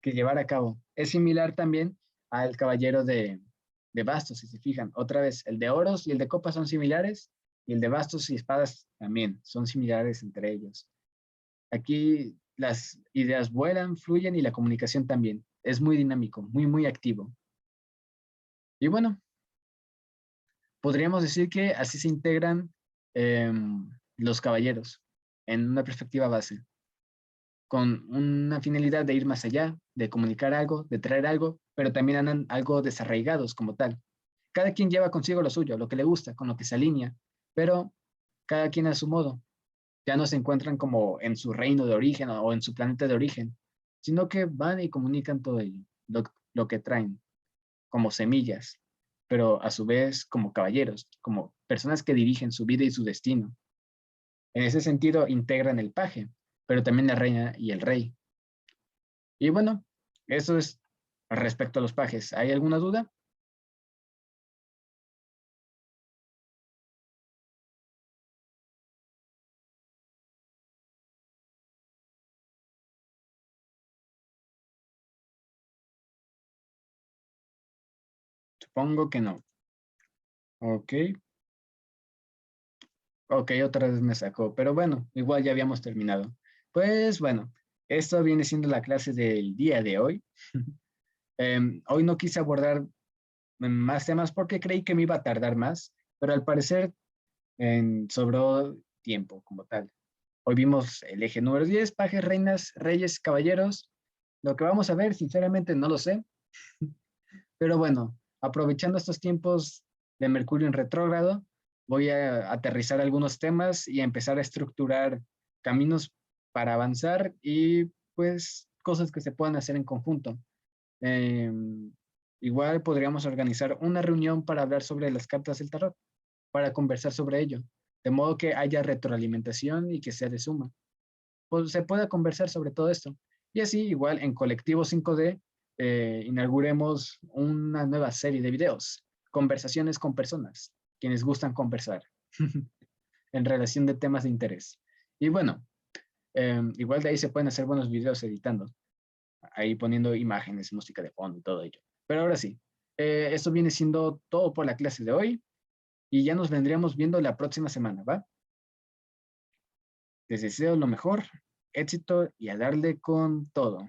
que llevar a cabo. Es similar también al caballero de bastos, si se fijan. Otra vez, el de oros y el de copas son similares y el de bastos y espadas también son similares entre ellos. Aquí las ideas vuelan, fluyen y la comunicación también. Es muy dinámico, muy, muy activo. Y bueno, podríamos decir que así se integran los caballeros en una perspectiva base, con una finalidad de ir más allá, de comunicar algo, de traer algo, pero también andan algo desarraigados como tal. Cada quien lleva consigo lo suyo, lo que le gusta, con lo que se alinea, pero cada quien a su modo. Ya no se encuentran como en su reino de origen o en su planeta de origen, sino que van y comunican todo ello, lo que traen, como semillas, pero a su vez como caballeros, como personas que dirigen su vida y su destino. En ese sentido, integran el paje, pero también la reina y el rey. Y bueno, eso es respecto a los pajes. ¿Hay alguna duda? Supongo que no. Ok, ok, otra vez me sacó, pero bueno, igual ya habíamos terminado. Pues bueno, esto viene siendo la clase del día de hoy. Hoy no quise abordar más temas porque creí que me iba a tardar más, pero al parecer sobró tiempo como tal. Hoy vimos el eje número 10, pajes, reinas, reyes, caballeros. Lo que vamos a ver, sinceramente, no lo sé. Pero bueno, aprovechando estos tiempos de Mercurio en retrógrado, voy a aterrizar algunos temas y a empezar a estructurar caminos para avanzar y pues cosas que se puedan hacer en conjunto. Eh, igual podríamos organizar una reunión para hablar sobre las cartas del tarot, para conversar sobre ello, de modo que haya retroalimentación y que sea de suma. Pues se pueda conversar sobre todo esto. Y así, igual en Colectivo 5D, inauguremos una nueva serie de videos, conversaciones con personas, quienes gustan conversar en relación de temas de interés. Y bueno, Igual de ahí se pueden hacer buenos videos editando, ahí poniendo imágenes, música de fondo y todo ello. Pero ahora sí, esto viene siendo todo por la clase de hoy y ya nos vendríamos viendo la próxima semana, ¿va? Les deseo lo mejor, éxito y a darle con todo.